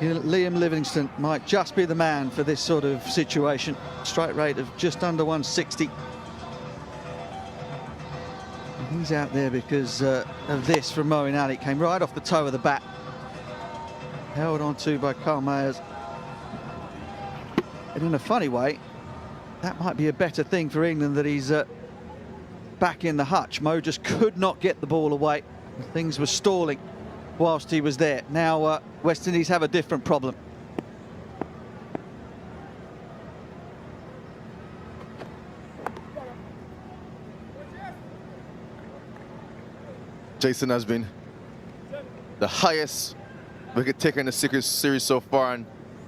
Liam Livingstone might just be the man for this sort of situation. Strike rate of just under 160. And he's out there because of this from Moeen Ali. Came right off the toe of the bat. Held on to by Carl Mayers. And in a funny way, that might be a better thing for England, that he's back in the hutch. Mo just could not get the ball away. Things were stalling whilst he was there. Now West Indies have a different problem. Jason has been the highest wicket taker in the series so far, and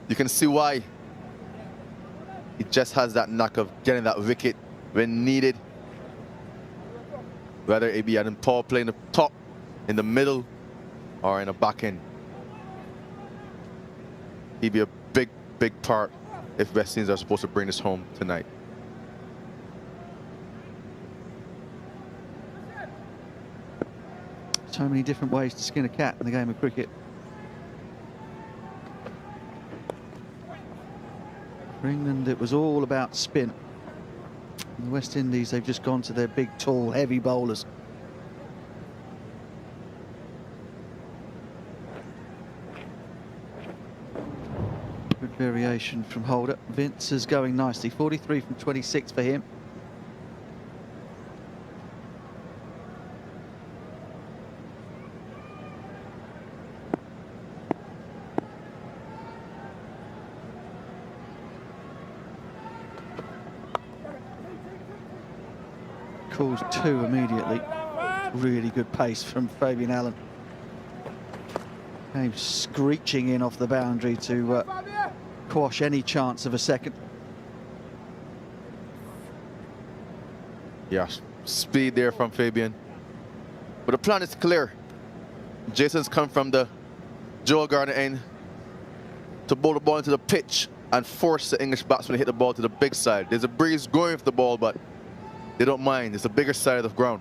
you can see why. He just has that knack of getting that wicket when needed. Whether it be an power play in the top, in the middle, or in the back end. He'd be a big, big part if West Indies are supposed to bring this home tonight. So many different ways to skin a cat in the game of cricket. For England, it was all about spin. In the West Indies, they've just gone to their big, tall, heavy bowlers. Good variation from Holder. Vince is going nicely. 43 from 26 for him. Calls 2 immediately. Really good pace from Fabian Allen. Came screeching in off the boundary to quash any chance of a second. Yeah, speed there from Fabian. But the plan is clear. Jason's come from the Joel Gardner end to bowl the ball into the pitch and force the English batsman to hit the ball to the big side. There's a breeze going for the ball, but they don't mind. It's the bigger side of the ground.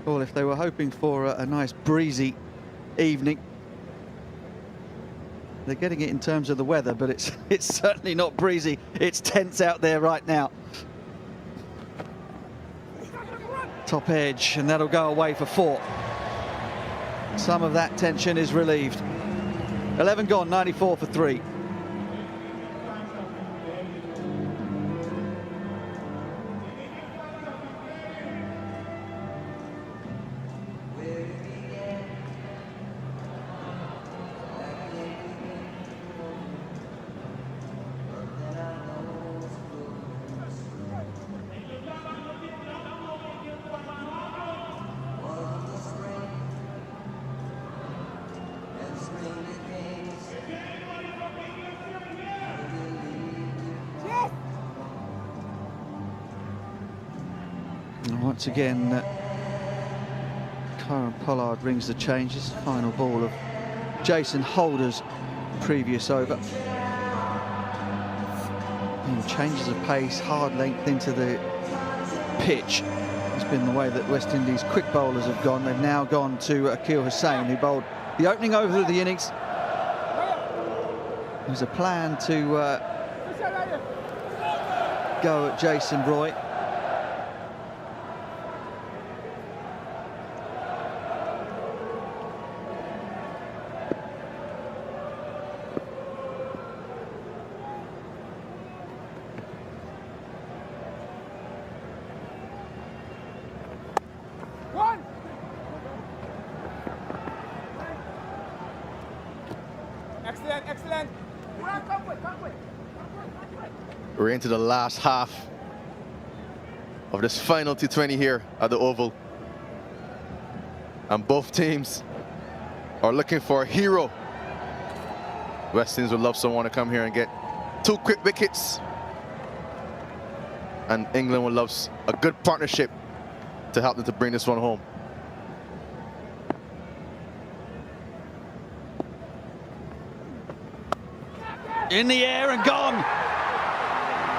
Well, if they were hoping for a nice breezy evening, they're getting it in terms of the weather, but it's certainly not breezy. It's tense out there right now. Top edge, and that'll go away for 4. Some of that tension is relieved. 11 gone, 94 for 3. Once again, Kieran Pollard rings the changes. Final ball of Jason Holder's previous over. And changes of pace, hard length into the pitch. It's been the way that West Indies quick bowlers have gone. They've now gone to Akil Hussain, who bowled the opening over of the innings. There's a plan to go at Jason Roy. Excellent, excellent. We're into the last half of this final T20 here at the Oval. And both teams are looking for a hero. West Indies would love someone to come here and get 2 quick wickets. And England would love a good partnership to help them to bring this one home. In the air and gone.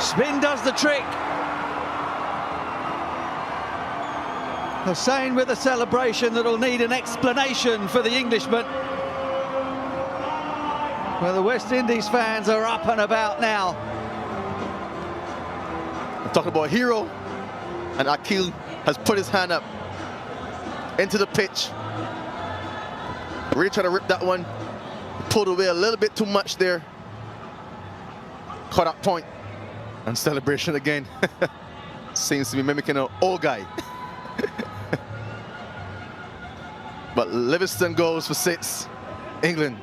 Spin does the trick. Hussain with a celebration that'll need an explanation for the Englishman. Well, the West Indies fans are up and about now. I'm talking about a hero, and Akil has put his hand up into the pitch. Really trying to rip that one. Pulled away a little bit too much there. Caught up point and celebration again. Seems to be mimicking an old guy. But Livingston goes for 6. England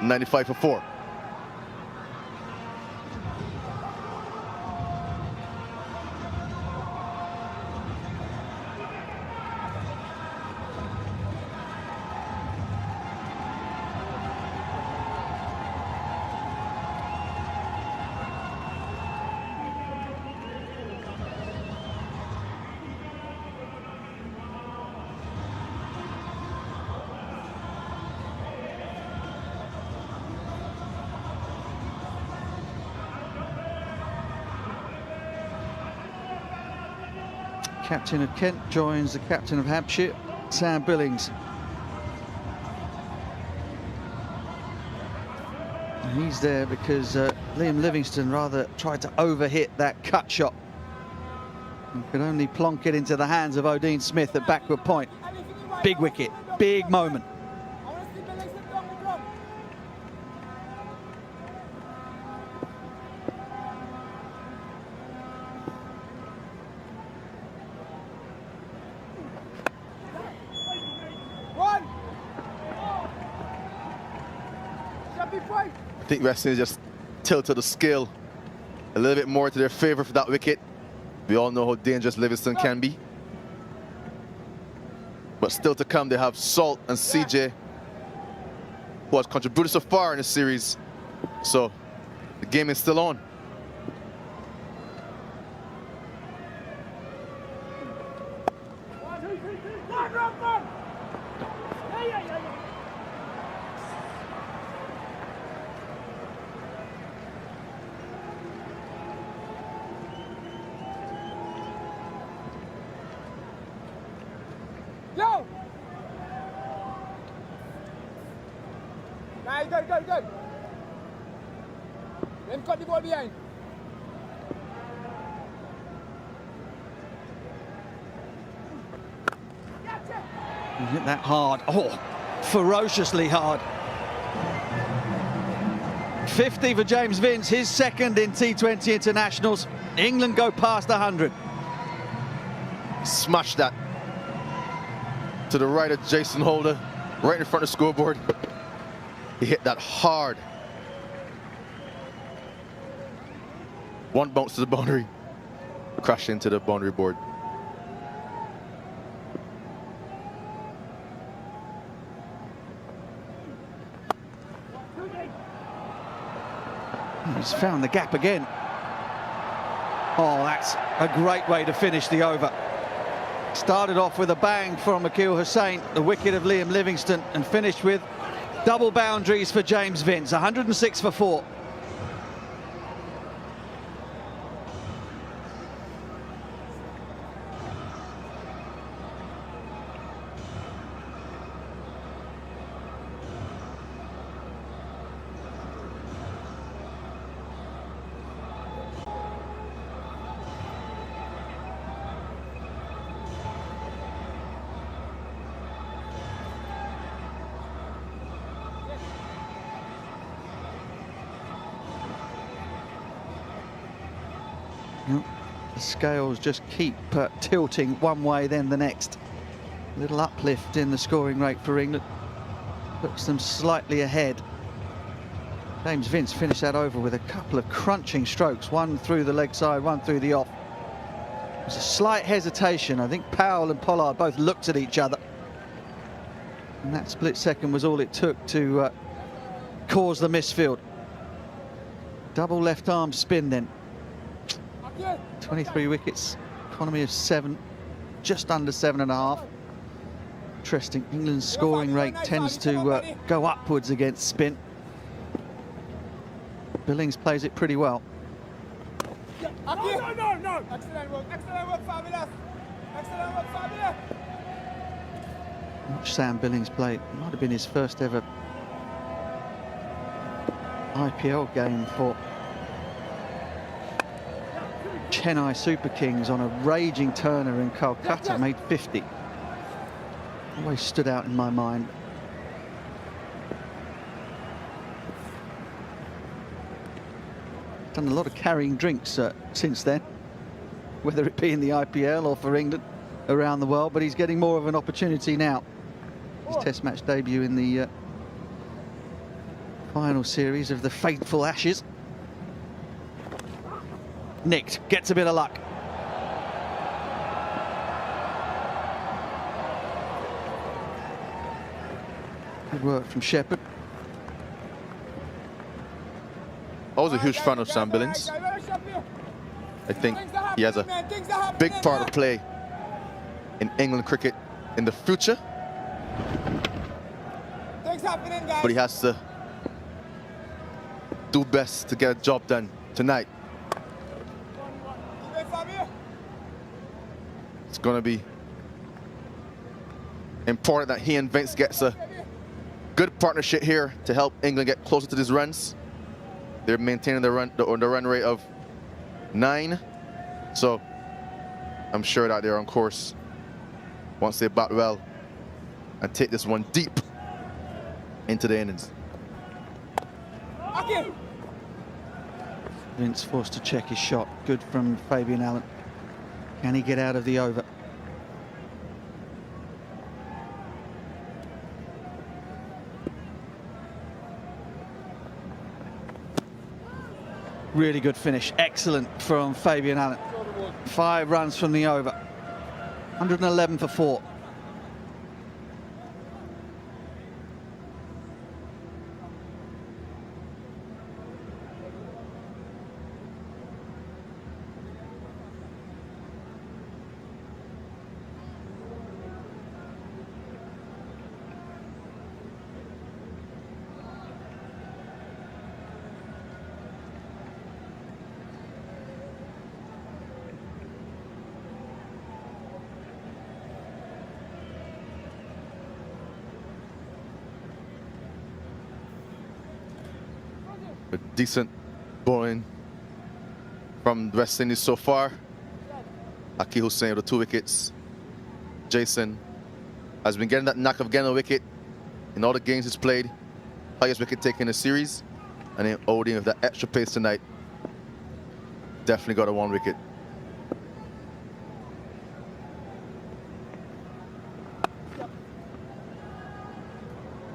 95 for 4. Captain of Kent joins the captain of Hampshire, Sam Billings. And he's there because Liam Livingstone rather tried to overhit that cut shot and could only plonk it into the hands of Odean Smith at backward point. Big wicket, big moment. I think West Indies just tilted the scale a little bit more to their favour for that wicket. We all know how dangerous Livingston can be. But still to come, they have Salt and CJ, who has contributed so far in the series. So the game is still on. Go! Nice, good. Then cut the ball behind. He hit that hard. Oh, ferociously hard. 50 for James Vince, his second in T20 internationals. England go past 100. Smash that to the right of Jason Holder, right in front of the scoreboard. He hit that hard. One bounce to the boundary, crash into the boundary board. He's found the gap again. Oh, that's a great way to finish the over. Started off with a bang from Akil Hussain, the wicket of Liam Livingstone, and finished with double boundaries for James Vince, 106 for 4. The scales just keep tilting one way then the next. Little uplift in the scoring rate for England puts them slightly ahead. James Vince finished that over with a couple of crunching strokes, one through the leg side, one through the off. There was a slight hesitation. I think Powell and Pollard both looked at each other, and that split second was all it took to cause the misfield. Double left arm spin then. 23 wickets, economy of 7, just under 7.5. Interesting, England's scoring rate tends to go upwards against spin. Billings plays it pretty well. No. Excellent work, fabulous. Excellent work, fabulous. Watch Sam Billings play. It might have been his first ever IPL game for Chennai Super Kings on a raging Turner in Kolkata, made 50. Always stood out in my mind. Done a lot of carrying drinks since then, whether it be in the IPL or for England around the world, but he's getting more of an opportunity now. His Test match debut in the final series of the fateful Ashes. Nicked, gets a bit of luck. Good work from Shepherd. I was a huge fan of Sam Billings. I think he has a big part to play in England cricket in the future. But he has to do best to get a job done tonight. It's going to be important that he and Vince gets a good partnership here to help England get closer to these runs. They're maintaining the run rate of 9, so I'm sure that they're on course once they bat well and take this one deep into the innings. Vince forced to check his shot. Good from Fabian Allen. Can he get out of the over? Really good finish. Excellent from Fabian Allen. 5 runs from the over. 111 for 4. A decent bowling from the West Indies so far. Aki Hussain with the 2 wickets. Jason has been getting that knack of getting a wicket in all the games he's played. Highest wicket taken in the series. And then Odin with that extra pace tonight. Definitely got a 1 wicket.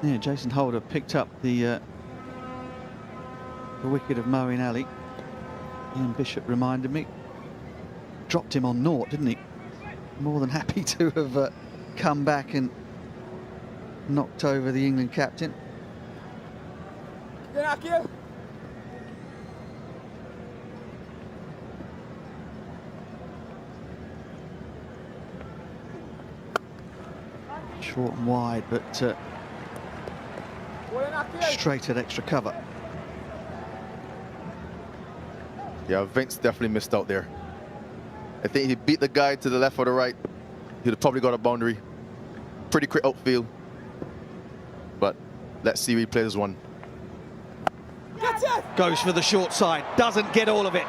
Yeah, Jason Holder picked up the wicket of Moeen Ali. Ian Bishop reminded me. Dropped him on naught, didn't he? More than happy to have come back and knocked over the England captain. Short and wide, but straight at extra cover. Yeah, Vince definitely missed out there. I think he beat the guy to the left or the right. He'd have probably got a boundary. Pretty quick outfield. But let's see he plays one. Goes for the short side, doesn't get all of it.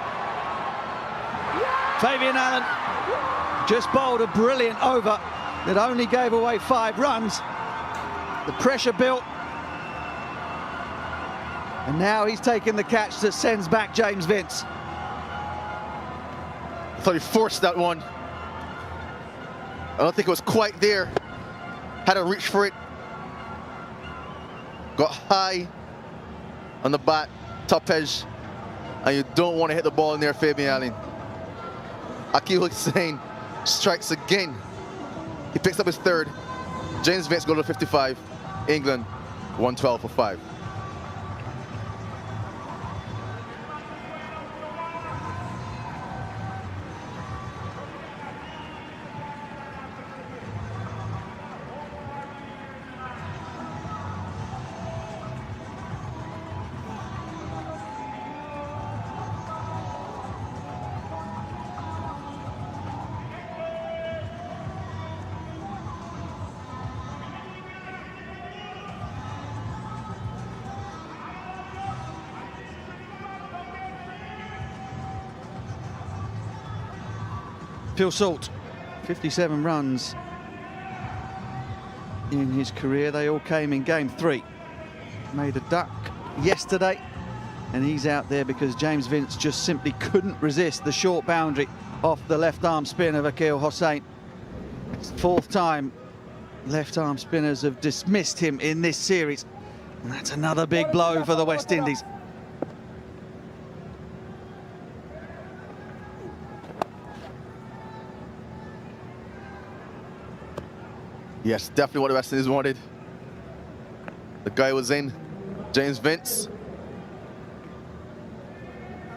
Fabian Allen just bowled a brilliant over that only gave away 5 runs. The pressure built. And now he's taken the catch that sends back James Vince. I thought he forced that one. I don't think it was quite there. Had to reach for it. Got high on the bat, top edge. And you don't want to hit the ball in there, Fabian Allen. Akil Hussain strikes again. He picks up his 3rd. James Vince goes to 55. England 112 for 5. Phil Salt, 57 runs in his career. They all came in game 3. Made a duck yesterday, and he's out there because James Vince just simply couldn't resist the short boundary off the left arm spin of Akil Hussain. It's the 4th time left arm spinners have dismissed him in this series, and that's another big blow for the West Indies. Yes, definitely what the West Indies wanted. The guy was in, James Vince.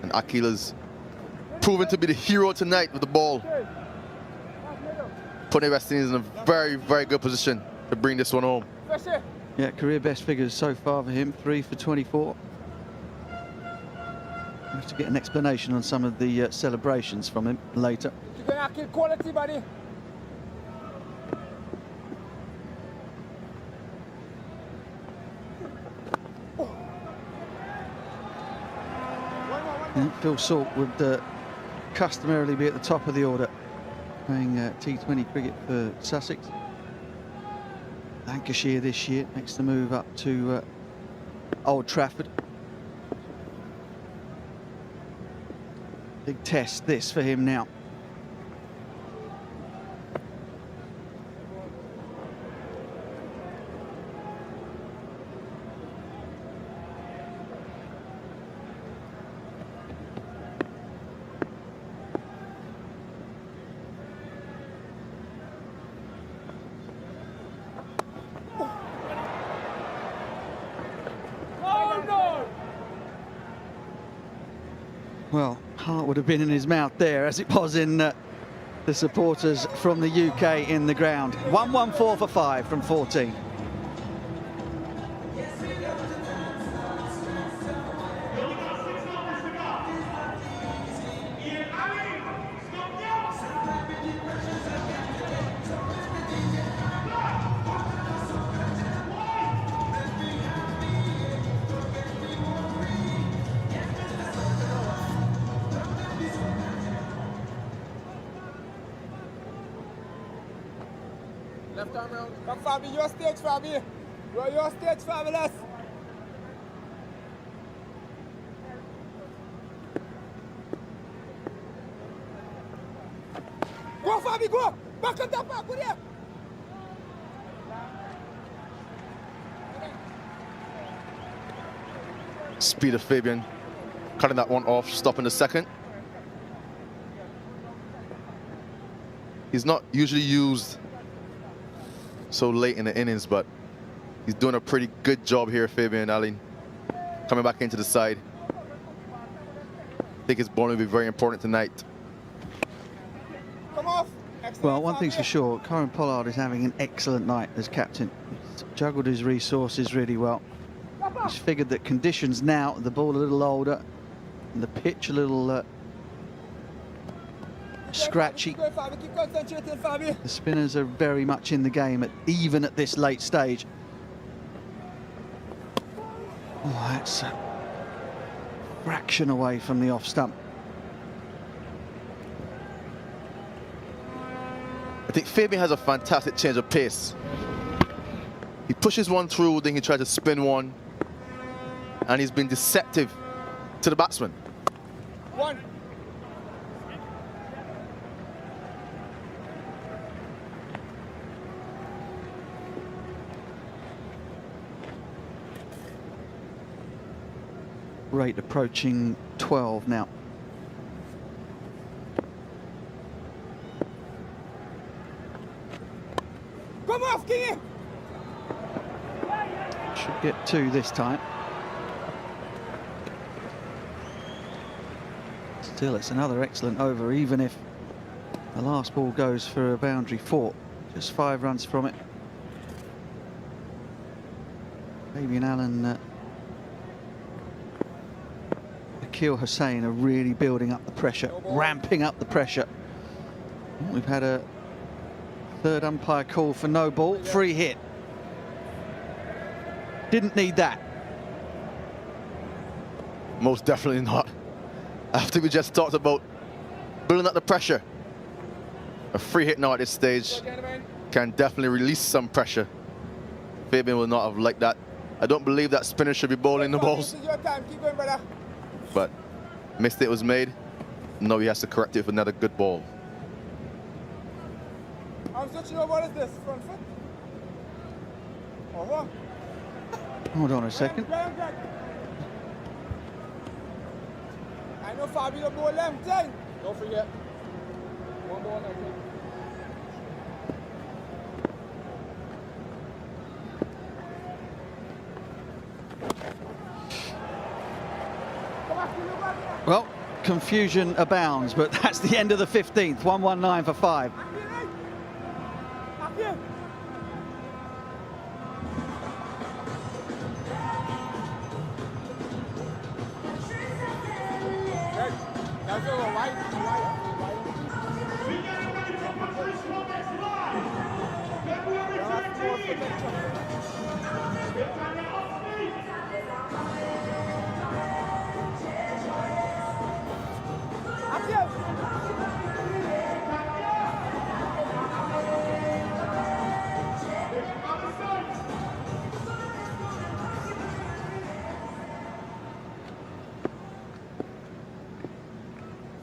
And Akila's proven to be the hero tonight with the ball. Putting the West Indies in a very, very good position to bring this one home. Yeah, career best figures so far for him, 3 for 24. We'll have to get an explanation on some of the celebrations from him later. Quality, buddy. Phil Salt would customarily be at the top of the order, playing T20 cricket for Sussex. Lancashire this year, makes the move up to Old Trafford. Big test this for him now. Well, heart would have been in his mouth there, as it was in the supporters from the UK in the ground. 114 for 5 from 14. Left arm round. Come, Fabi, your stage, Fabi. Your stage, fabulous. Go, Fabi, go. Back on top, back, go there. Speed of Fabian, cutting that one off, stopping the second. He's not usually used so late in the innings, but he's doing a pretty good job here, Fabian Ali, coming back into the side. I think his bowling will be very important tonight. Come off. Well, one thing's for sure, Kieran Pollard is having an excellent night as captain. He's juggled his resources really well. He's figured that conditions now, the ball a little older, and the pitch a little scratchy. Keep concentrating, Fabi. The spinners are very much in the game, even at this late stage. Oh, that's a fraction away from the off stump. I think Fabian has a fantastic change of pace. He pushes one through, then he tries to spin one, and he's been deceptive to the batsman. One. Rate approaching 12 now. Come off, Kingy. Should get 2 this time. Still, it's another excellent over, even if the last ball goes for a boundary 4. Just 5 runs from it. Fabian Allen, Akil Hussain are really building up the pressure, ramping up the pressure. We've had a third umpire call for no ball, free hit. Didn't need that. Most definitely not. After we just talked about building up the pressure, a free hit now at this stage can definitely release some pressure. Fabian will not have liked that. I don't believe that spinner should be bowling the balls. This is your time. Keep going, brother. But mistake was made. Now he has to correct it with another good ball. I'm switching over. What is this? Front foot? Over. Hold on a second. Greg. I know Fabi the ball left. Don't forget. One ball now. Well, confusion abounds, but that's the end of the 15th. 119 for 5.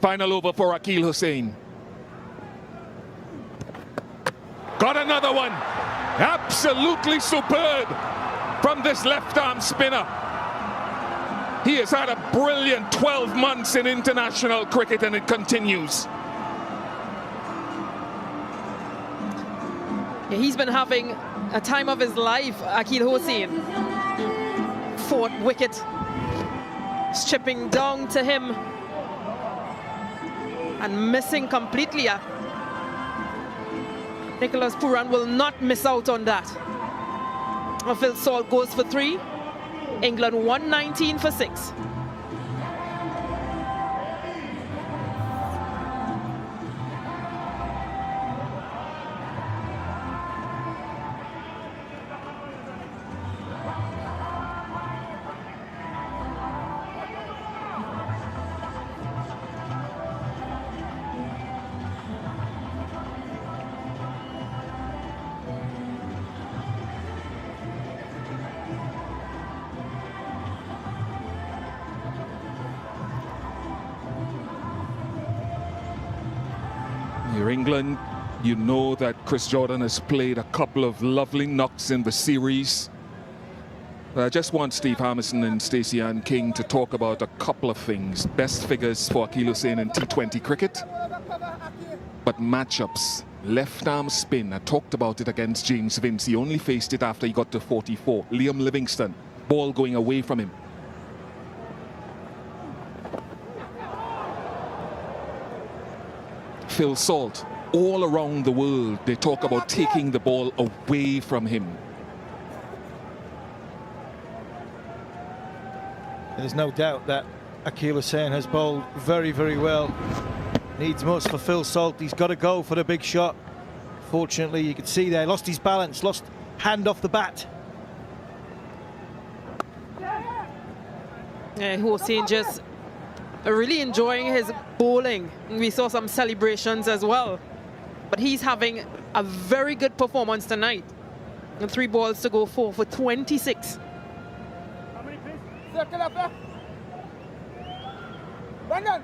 Final over for Akil Hussain. Got another one. Absolutely superb from this left-arm spinner. He has had a brilliant 12 months in international cricket, and it continues. Yeah, he's been having a time of his life, Akil Hussain. 4th wicket. Stripping down to him and missing completely. Nicholas Puran will not miss out on that. Phil Salt goes for 3. England 119 for 6. Here, England, you know that Chris Jordan has played a couple of lovely knocks in the series. I just want Steve Harmison and Stacey Ann King to talk about a couple of things. Best figures for Akeal Hussain in T20 cricket, but matchups. Left arm spin, I talked about it against James Vince. He only faced it after he got to 44. Liam Livingston, ball going away from him. Phil Salt, all around the world, they talk about taking the ball away from him. There's no doubt that Akeal Hussain has bowled very, very well. Needs most for Phil Salt. He's got to go for the big shot. Fortunately, you could see there, lost his balance, lost hand off the bat. Yeah, Hussain just really enjoying his bowling. We saw some celebrations as well. But he's having a very good performance tonight. And 3 balls to go, 4 for 26. How many, please? Circle up there. Brandon.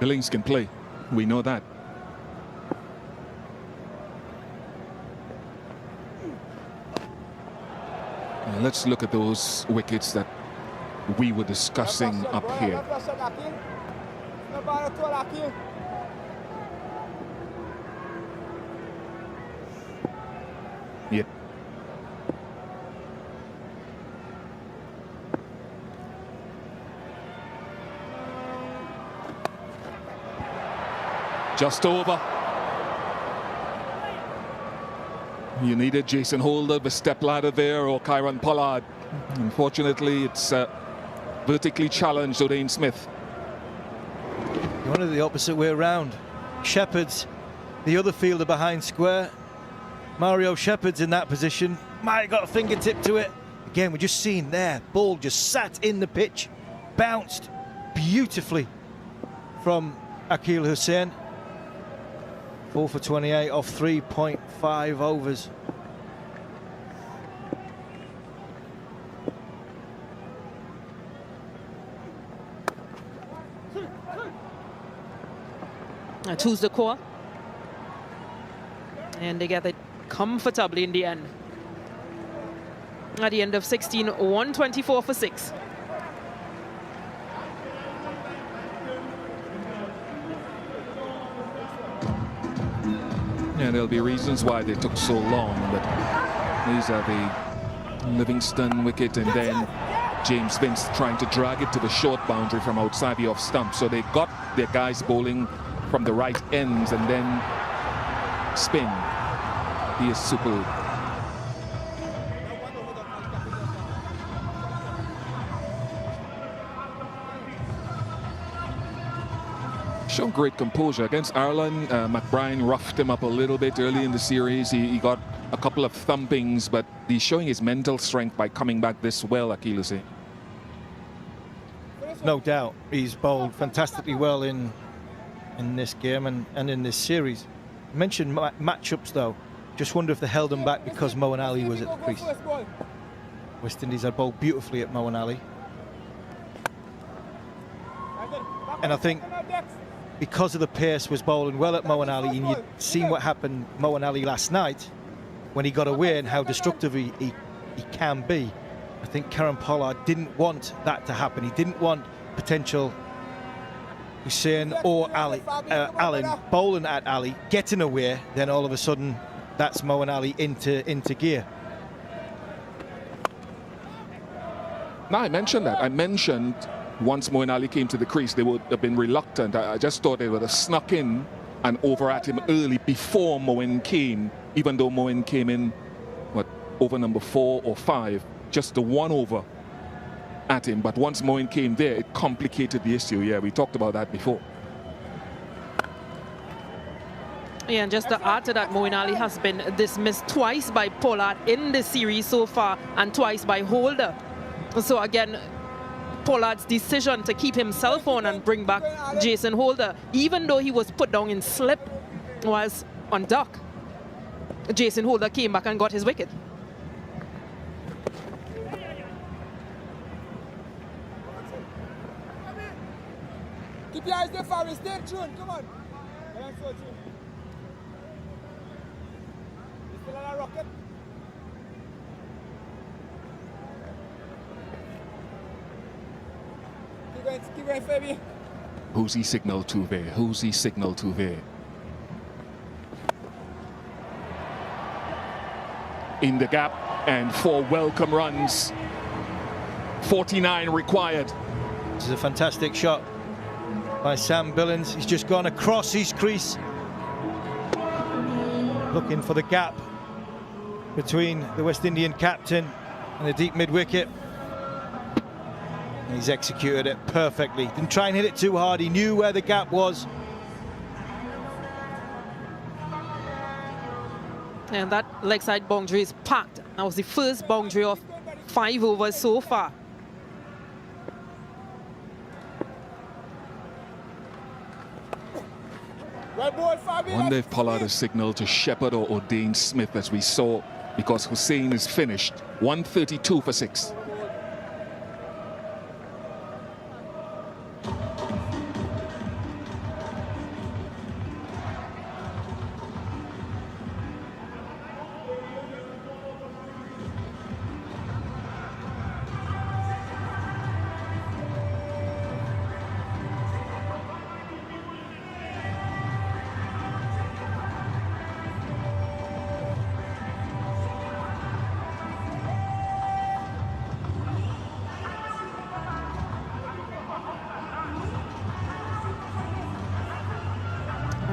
Billings can play, we know that. Let's look at those wickets that we were discussing up here. Yeah. Just over. You needed Jason Holder, the step ladder there, or Kyron Pollard. Unfortunately, it's vertically challenged O'Dane Smith. You wanted the opposite way around. Shepherd's the other fielder behind square. Mario Shepherd's in that position. Might have got a fingertip to it. Again, we're just seeing there, ball just sat in the pitch, bounced beautifully from Akeal Hussain. 4 for 28 off 3.5 overs. Choose the core. And they get it comfortably in the end. At the end of 16, 124 for 6. Yeah, there'll be reasons why they took so long, but these are the Livingston wicket and then James Vince trying to drag it to the short boundary from outside the off stump. So they got their guys bowling from the right ends and then spin. He is superb. Shown great composure against Ireland. McBride roughed him up a little bit early in the series. He got a couple of thumpings, but he's showing his mental strength by coming back this well, Akeal Hussain. No doubt, he's bowled fantastically well in this game and in this series. You mentioned matchups though. Just wonder if they held him back because Moeen Ali was at the crease. West Indies had bowled beautifully at Moeen Ali. And I think because of the pace was bowling well at Moeen Ali, and you'd seen what happened Moeen Ali last night when he got away and how destructive he can be. I think Kyron Pollard didn't want that to happen. He didn't want potential Hussain or Allen bowling at Ali, getting away, then all of a sudden that's Moeen Ali into gear. No, I mentioned that. I mentioned once Moeen Ali came to the crease, they would have been reluctant. I just thought they would have snuck in and over at him early before Moeen came, even though Moeen came in, what, over number 4 or 5, just the one over at him. But once Moeen came there, it complicated the issue. Yeah, we talked about that before. Yeah, and just to add to that, Moeen Ali has been dismissed twice by Pollard in the series so far and twice by Holder. So again, Pollard's decision to keep himself on and bring back Jason Holder, even though he was put down in slip, was on duck. Jason Holder came back and got his wicket. Keep your eyes there, Faris. Stay tuned. Come on. Come on, so tuned. You still on a rocket? Keep going, Fabi. Who's he signal to there? Who's he signal to there? In the gap and 4 welcome runs. 49 required. This is a fantastic shot by Sam Billings. He's just gone across his crease, looking for the gap between the West Indian captain and the deep mid-wicket. He's executed it perfectly. Didn't try and hit it too hard. He knew where the gap was. And that leg side boundary is packed. That was the first boundary of 5 overs so far. Right boy, Fabi. Wonder if Pollard has signaled to Shepherd or Dane Smith, as we saw, because Hussain is finished. 132 for 6.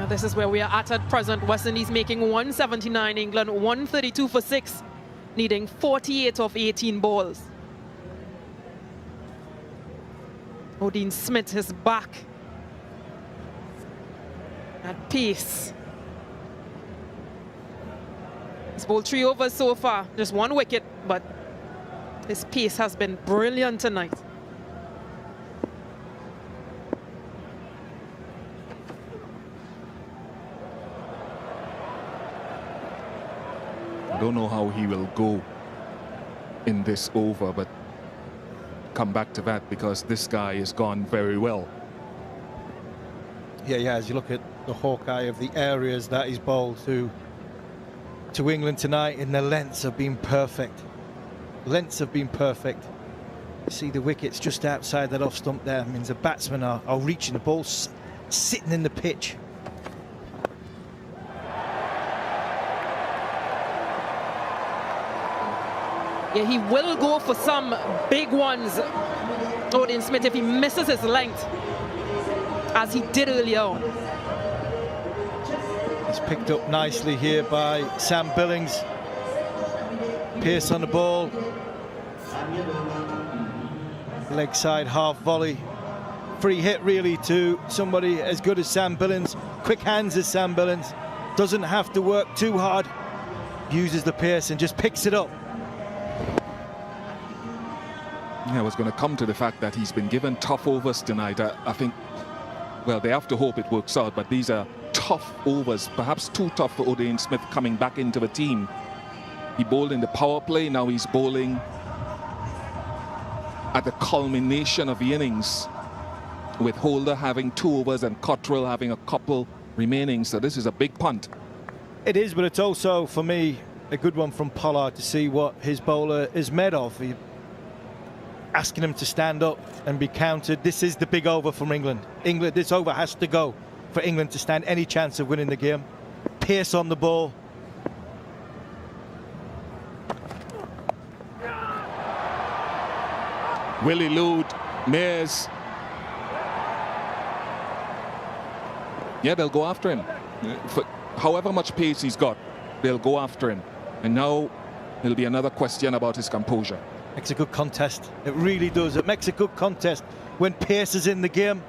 This is where we are at present. West Indies making 179, England 132 for 6, needing 48 of 18 balls. Odin Smith is back at pace. He's bowled 3 overs so far, just 1 wicket, but his pace has been brilliant tonight. I don't know how he will go in this over, but come back to that because this guy has gone very well. Yeah, as you look at the Hawkeye of the areas that he's bowled to England tonight, and the lengths have been perfect. Lengths have been perfect. You see the wickets just outside that off stump there. Means the batsmen are reaching the ball, sitting in the pitch. Yeah, he will go for some big ones, Odin Smith, if he misses his length, as he did earlier on. It's picked up nicely here by Sam Billings. Pearce on the ball. Leg side half volley. Free hit really to somebody as good as Sam Billings. Quick hands as Sam Billings. Doesn't have to work too hard. Uses the Pearce and just picks it up. Yeah, I was going to come to the fact that he's been given tough overs tonight. I think, well, they have to hope it works out, but these are tough overs, perhaps too tough for Odean Smith coming back into the team. He bowled in the power play, now he's bowling at the culmination of the innings, with Holder having 2 overs and Cottrell having a couple remaining, so this is a big punt. It is, but it's also, for me, a good one from Pollard to see what his bowler is made of. Asking him to stand up and be countered. This is the big over from England. This over has to go for England to stand any chance of winning the game. Pearce on the ball. Willie Lude, Mears. Yeah, they'll go after him. For however much pace he's got, they'll go after him. And now there'll be another question about his composure. Makes a good contest. It really does. It makes a good contest when pace is in the game.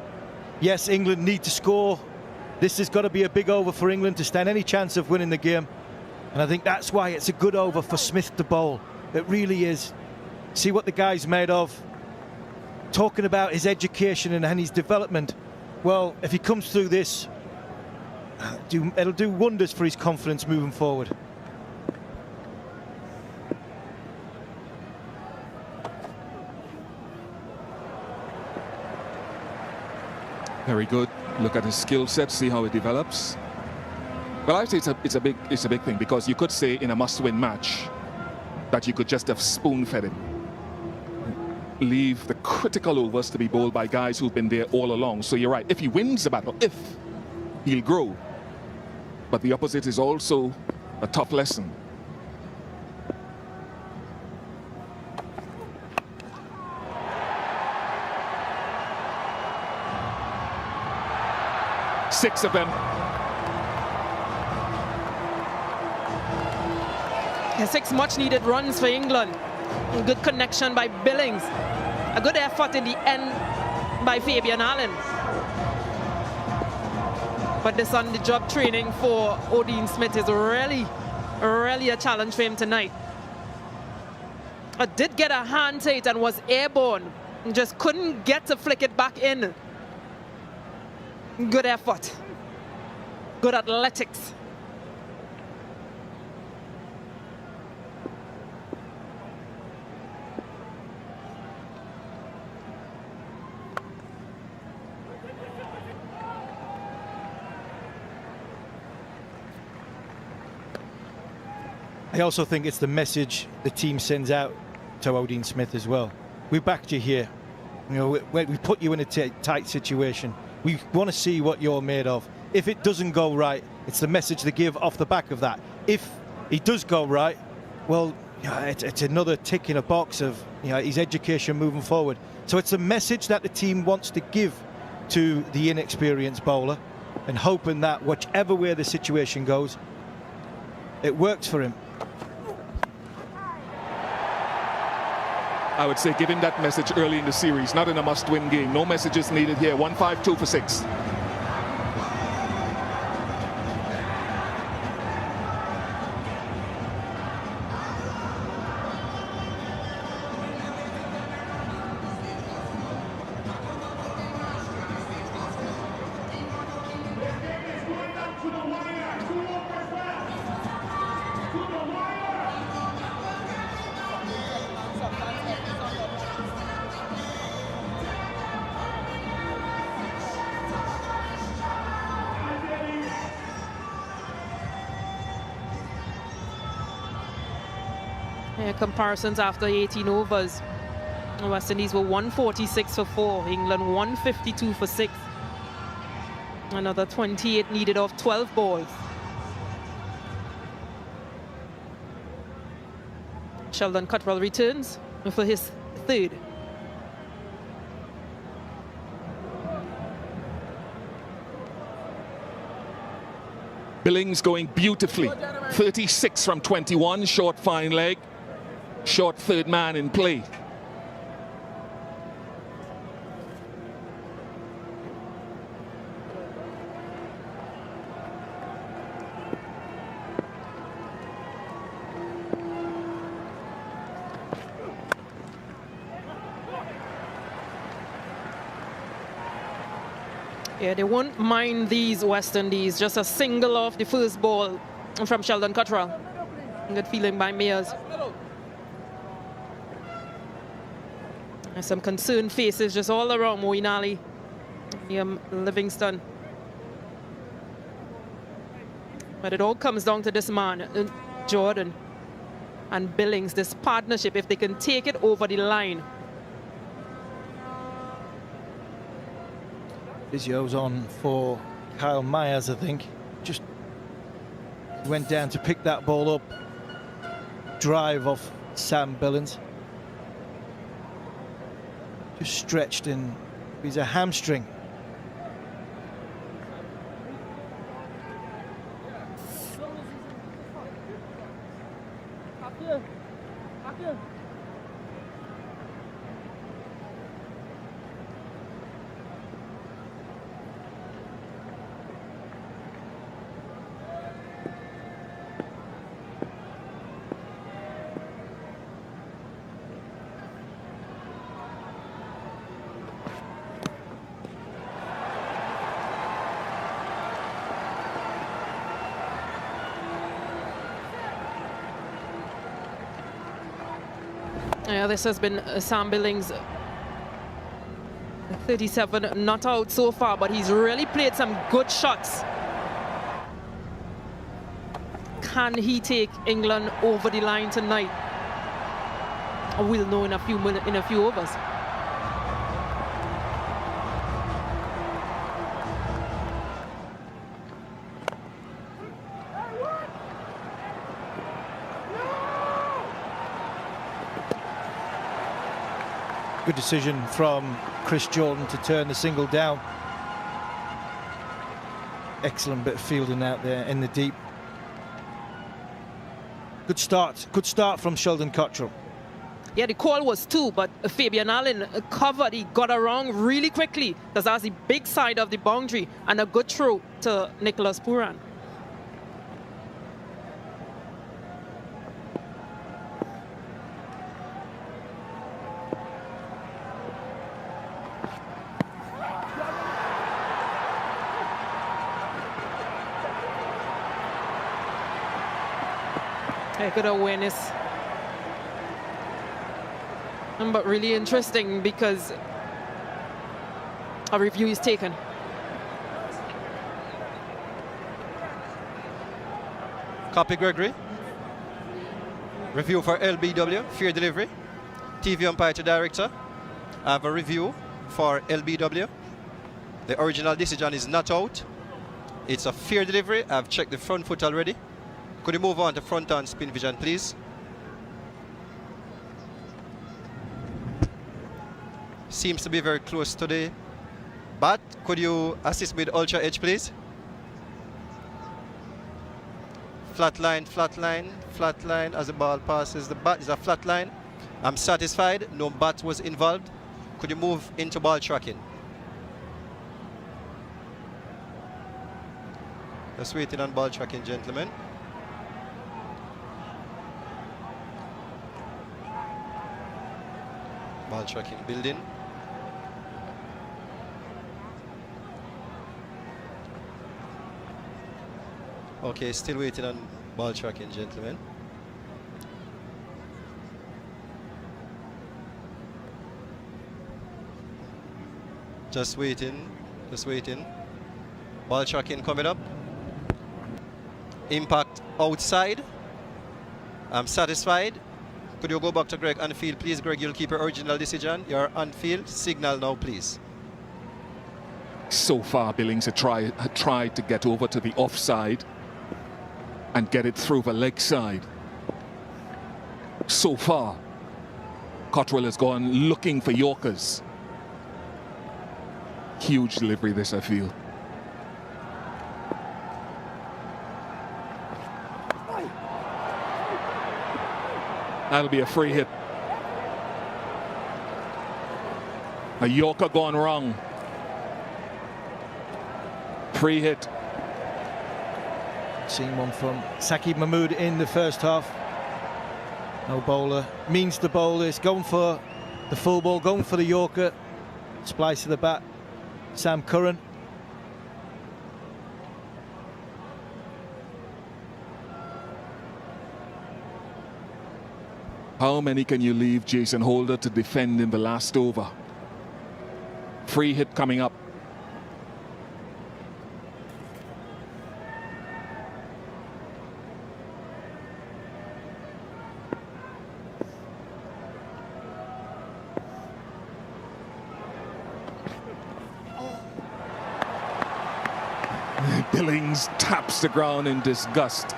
Yes, England need to score. This has got to be a big over for England to stand any chance of winning the game. And I think that's why it's a good over for Smith to bowl. It really is. See what the guy's made of. Talking about his education and his development. Well, if he comes through this, it'll do wonders for his confidence moving forward. Very good. Look at his skill set, see how it develops. Well, I say it's a big thing, because you could say in a must-win match that you could just have spoon-fed him. Leave the critical overs to be bowled by guys who've been there all along. So you're right. If he wins the battle, he'll grow. But the opposite is also a tough lesson. Six of them. Yeah, 6 much-needed runs for England. Good connection by Billings. A good effort in the end by Fabian Allen. But this on-the-job training for Odean Smith is really a challenge for him tonight. Did get a hand tight and was airborne. Just couldn't get to flick it back in. Good effort. Good athletics. I also think it's the message the team sends out to Odean Smith as well. We backed you here. You know, we put you in a tight situation. We want to see what you're made of. If it doesn't go right, it's the message they give off the back of that. If it does go right, well, yeah, it's another tick in a box of his education moving forward. So it's a message that the team wants to give to the inexperienced bowler, and hoping that whichever way the situation goes, it works for him. I would say give him that message early in the series, not in a must-win game. No messages needed here. 1-5-2 for 6. Comparisons after 18 overs. West Indies were 146 for 4. England 152 for 6. Another 28 needed off 12 balls. Sheldon Cutwell returns for his third. Billings going beautifully. 36 from 21, short fine leg. Short third man in play. Yeah, they won't mind these West Indies. Just a single off the first ball from Sheldon Cutwell. Good feeling by Mears. There's some concerned faces just all around Moeen Ali, Livingston. But it all comes down to this man, Jordan and Billings, this partnership, if they can take it over the line. Physio's on for Kyle Myers, I think. Just went down to pick that ball up. Drive off Sam Billings. stretched in his a hamstring. Yeah, this has been Sam Billings, 37 not out so far, but he's really played some good shots. Can he take England over the line tonight? We'll know in a few overs. Good decision from Chris Jordan to turn the single down. Excellent bit of fielding out there in the deep. Good start from Sheldon Cottrell. Yeah, the call was 2, but Fabian Allen covered. He got around really quickly because that's the big side of the boundary, and a good throw to Nicholas Pooran. Good awareness, but really interesting because a review is taken. Copy, Gregory. Review for LBW, fair delivery. TV umpire to director. I have a review for LBW. The original decision is not out. It's a fair delivery. I've checked the front foot already. Could you move on to front on spin vision, please? Seems to be very close today. But could you assist with ultra edge, please? Flat line, flat line, flat line as the ball passes. The bat is a flat line. I'm satisfied. No bat was involved. Could you move into ball tracking? Just waiting on ball tracking, gentlemen. Ball tracking building. Okay, still waiting on ball tracking, gentlemen. Just waiting, just waiting. Ball tracking coming up. Impact outside. I'm satisfied. Could you go back to Greg on field, please? Greg, you'll keep your original decision. You're on field. Signal now, please. So far, Billings had tried to get over to the offside and get it through the leg side. So far, Cottrell has gone looking for Yorkers. Huge delivery this, I feel. That'll be a free hit. A Yorker gone wrong. Free hit. Seen one from Saqib Mahmood in the first half. No bowler. Means the bowler is going for the full ball, going for the Yorker. Splice to the bat. Sam Curran. How many can you leave Jason Holder to defend in the last over? Free hit coming up. Billings taps the ground in disgust.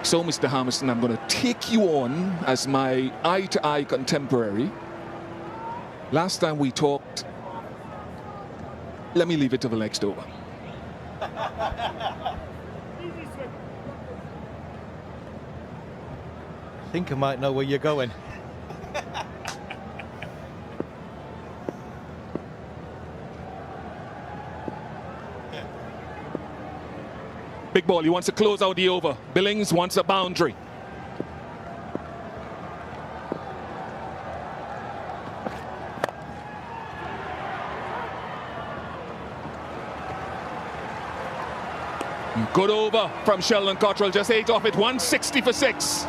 So, Mr. Hamilton, I'm going to take you on as my eye-to-eye contemporary. Last time we talked, let me leave it to the next over. I think I might know where you're going. Big ball, he wants to close out the over. Billings wants a boundary. Good over from Sheldon Cottrell, just 8 off it, 160 for 6.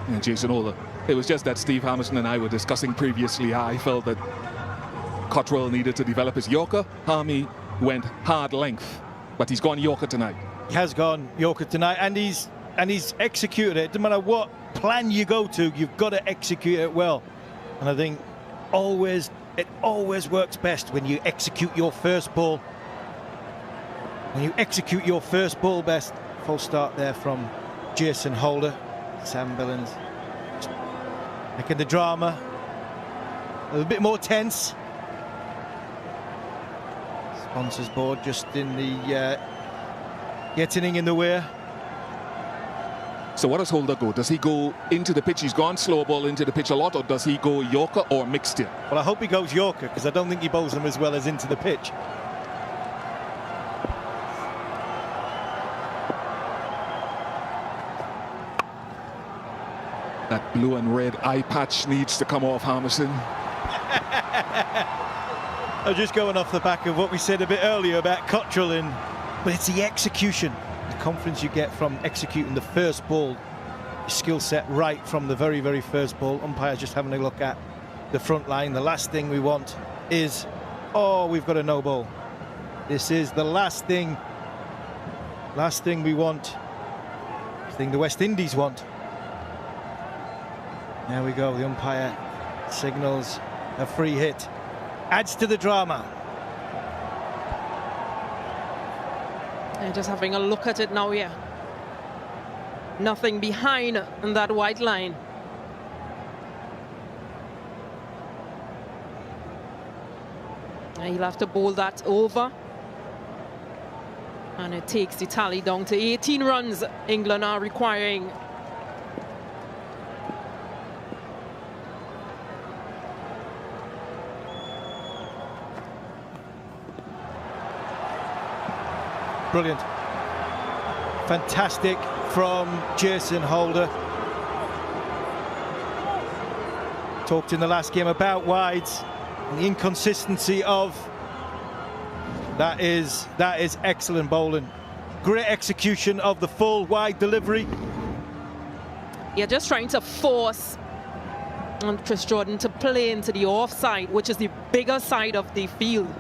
And Jason Holder. It was just that Steve Hamilton and I were discussing previously how I felt that Cottrell needed to develop his Yorker. Harmy went hard length, but he's gone Yorker tonight. He has gone Yorker tonight, and he's executed it. No matter what plan you go to, you've got to execute it well. And I think it always works best when you execute your first ball. When you execute your first ball best. Full start there from Jason Holder. Sam Billings making the drama a little bit more tense. Sponsors board just in the getting in the way. So what does Holder go? Does he go into the pitch? He's gone slow ball into the pitch a lot, or does he go Yorker or mixed here? Well, I hope he goes Yorker, because I don't think he bowls them as well as into the pitch. That blue and red eye patch needs to come off Harmison. I'm just going off the back of what we said a bit earlier about Cottrell, but it's the execution, the confidence you get from executing the first ball, your skill set right from the very, very first ball. Umpire's just having a look at the front line. The last thing we want is, oh, we've got a no ball. This is the last thing we want, the thing the West Indies want. There we go, the umpire signals a free hit. Adds to the drama. And just having a look at it now, yeah. Nothing behind that white line. And he'll have to bowl that over. And it takes the tally down to 18 runs England are requiring. Brilliant. Fantastic from Jason Holder. Talked in the last game about wides and the inconsistency of that is excellent bowling. Great execution of the full wide delivery. Yeah, just trying to force Chris Jordan to play into the offside, which is the bigger side of the field.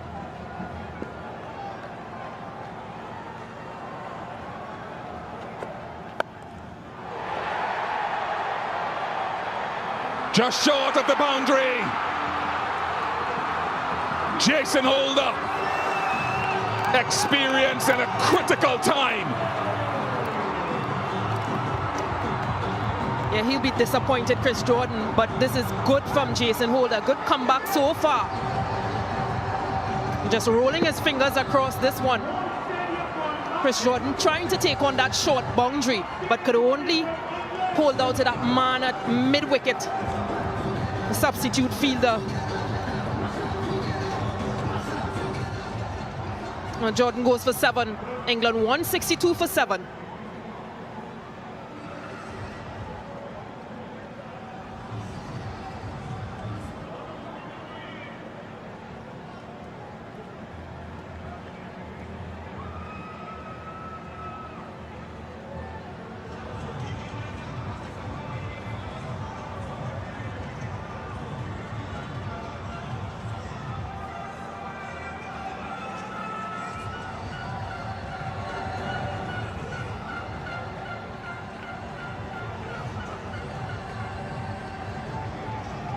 Just short of the boundary. Jason Holder. Experience in a critical time. Yeah, he'll be disappointed, Chris Jordan, but this is good from Jason Holder. Good comeback so far. Just rolling his fingers across this one. Chris Jordan trying to take on that short boundary, but could only hold out to that man at mid-wicket. The substitute fielder. Jordan goes for 7. England 162 for 7.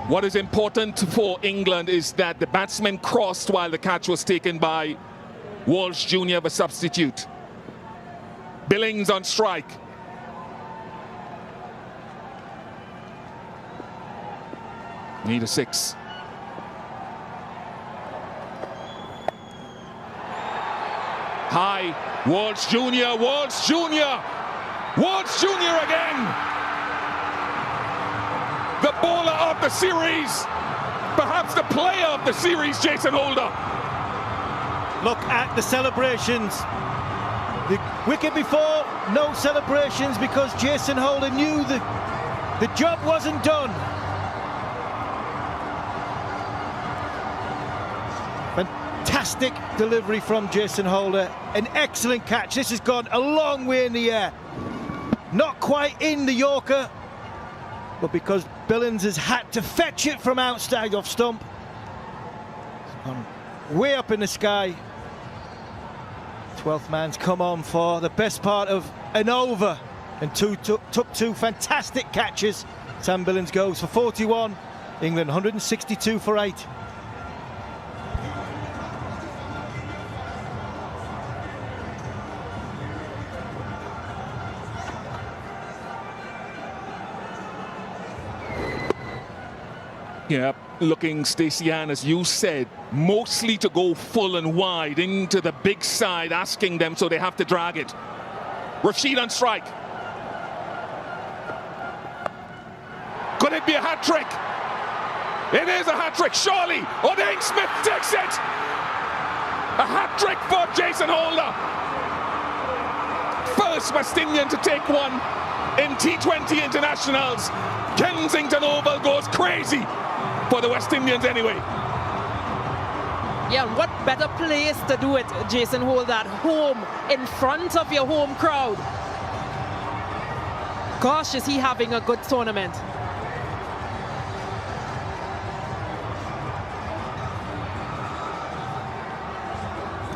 What is important for England is that the batsman crossed while the catch was taken by Walsh Jr., the substitute. Billings on strike. Need a 6. High, Walsh Jr., Walsh Jr., Walsh Jr. again. The bowler of the series, perhaps the player of the series, Jason Holder. Look at the celebrations. The wicket before, no celebrations because Jason Holder knew the job wasn't done. Fantastic delivery from Jason Holder. An excellent catch. This has gone a long way in the air. Not quite in the Yorker, but because Billings has had to fetch it from outside off stump. It's gone way up in the sky. 12th man's come on for the best part of an over, and took 2 fantastic catches. Sam Billings goes for 41. England 162 for 8. Yeah, looking, Stacey Ann, as you said, mostly to go full and wide into the big side, asking them so they have to drag it. Rashid on strike. Could it be a hat-trick? It is a hat-trick, surely. O'Dane Smith takes it. A hat-trick for Jason Holder. First West Indian to take one in T20 internationals. Kensington Oval goes crazy for the West Indians anyway. Yeah, and what better place to do it, Jason Holder, at home, in front of your home crowd. Gosh, is he having a good tournament.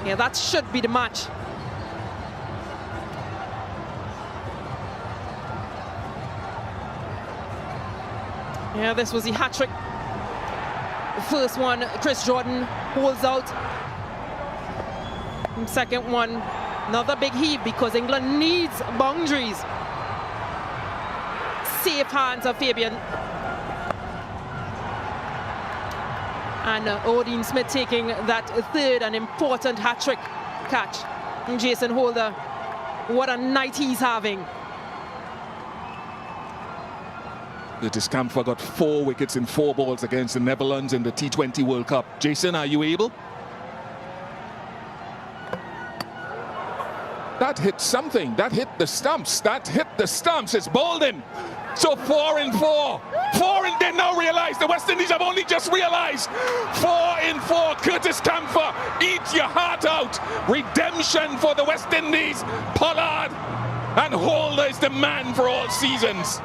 Yeah, that should be the match. Yeah, this was the hat-trick. The first one, Chris Jordan holds out. And second one, another big heave because England needs boundaries. Safe hands of Fabian. And O'Dane Smith taking that third and important hat-trick catch. And Jason Holder, what a night he's having. The Discamper got 4 wickets in 4 balls against the Netherlands in the T20 World Cup. Jason, are you able? That hit something. That hit the stumps. That hit the stumps. It's bowled in. So 4 in 4. 4 in, they now realize. The West Indies have only just realized. 4 in 4. Curtis Camphor, eat your heart out. Redemption for the West Indies. Pollard and Holder is the man for all seasons.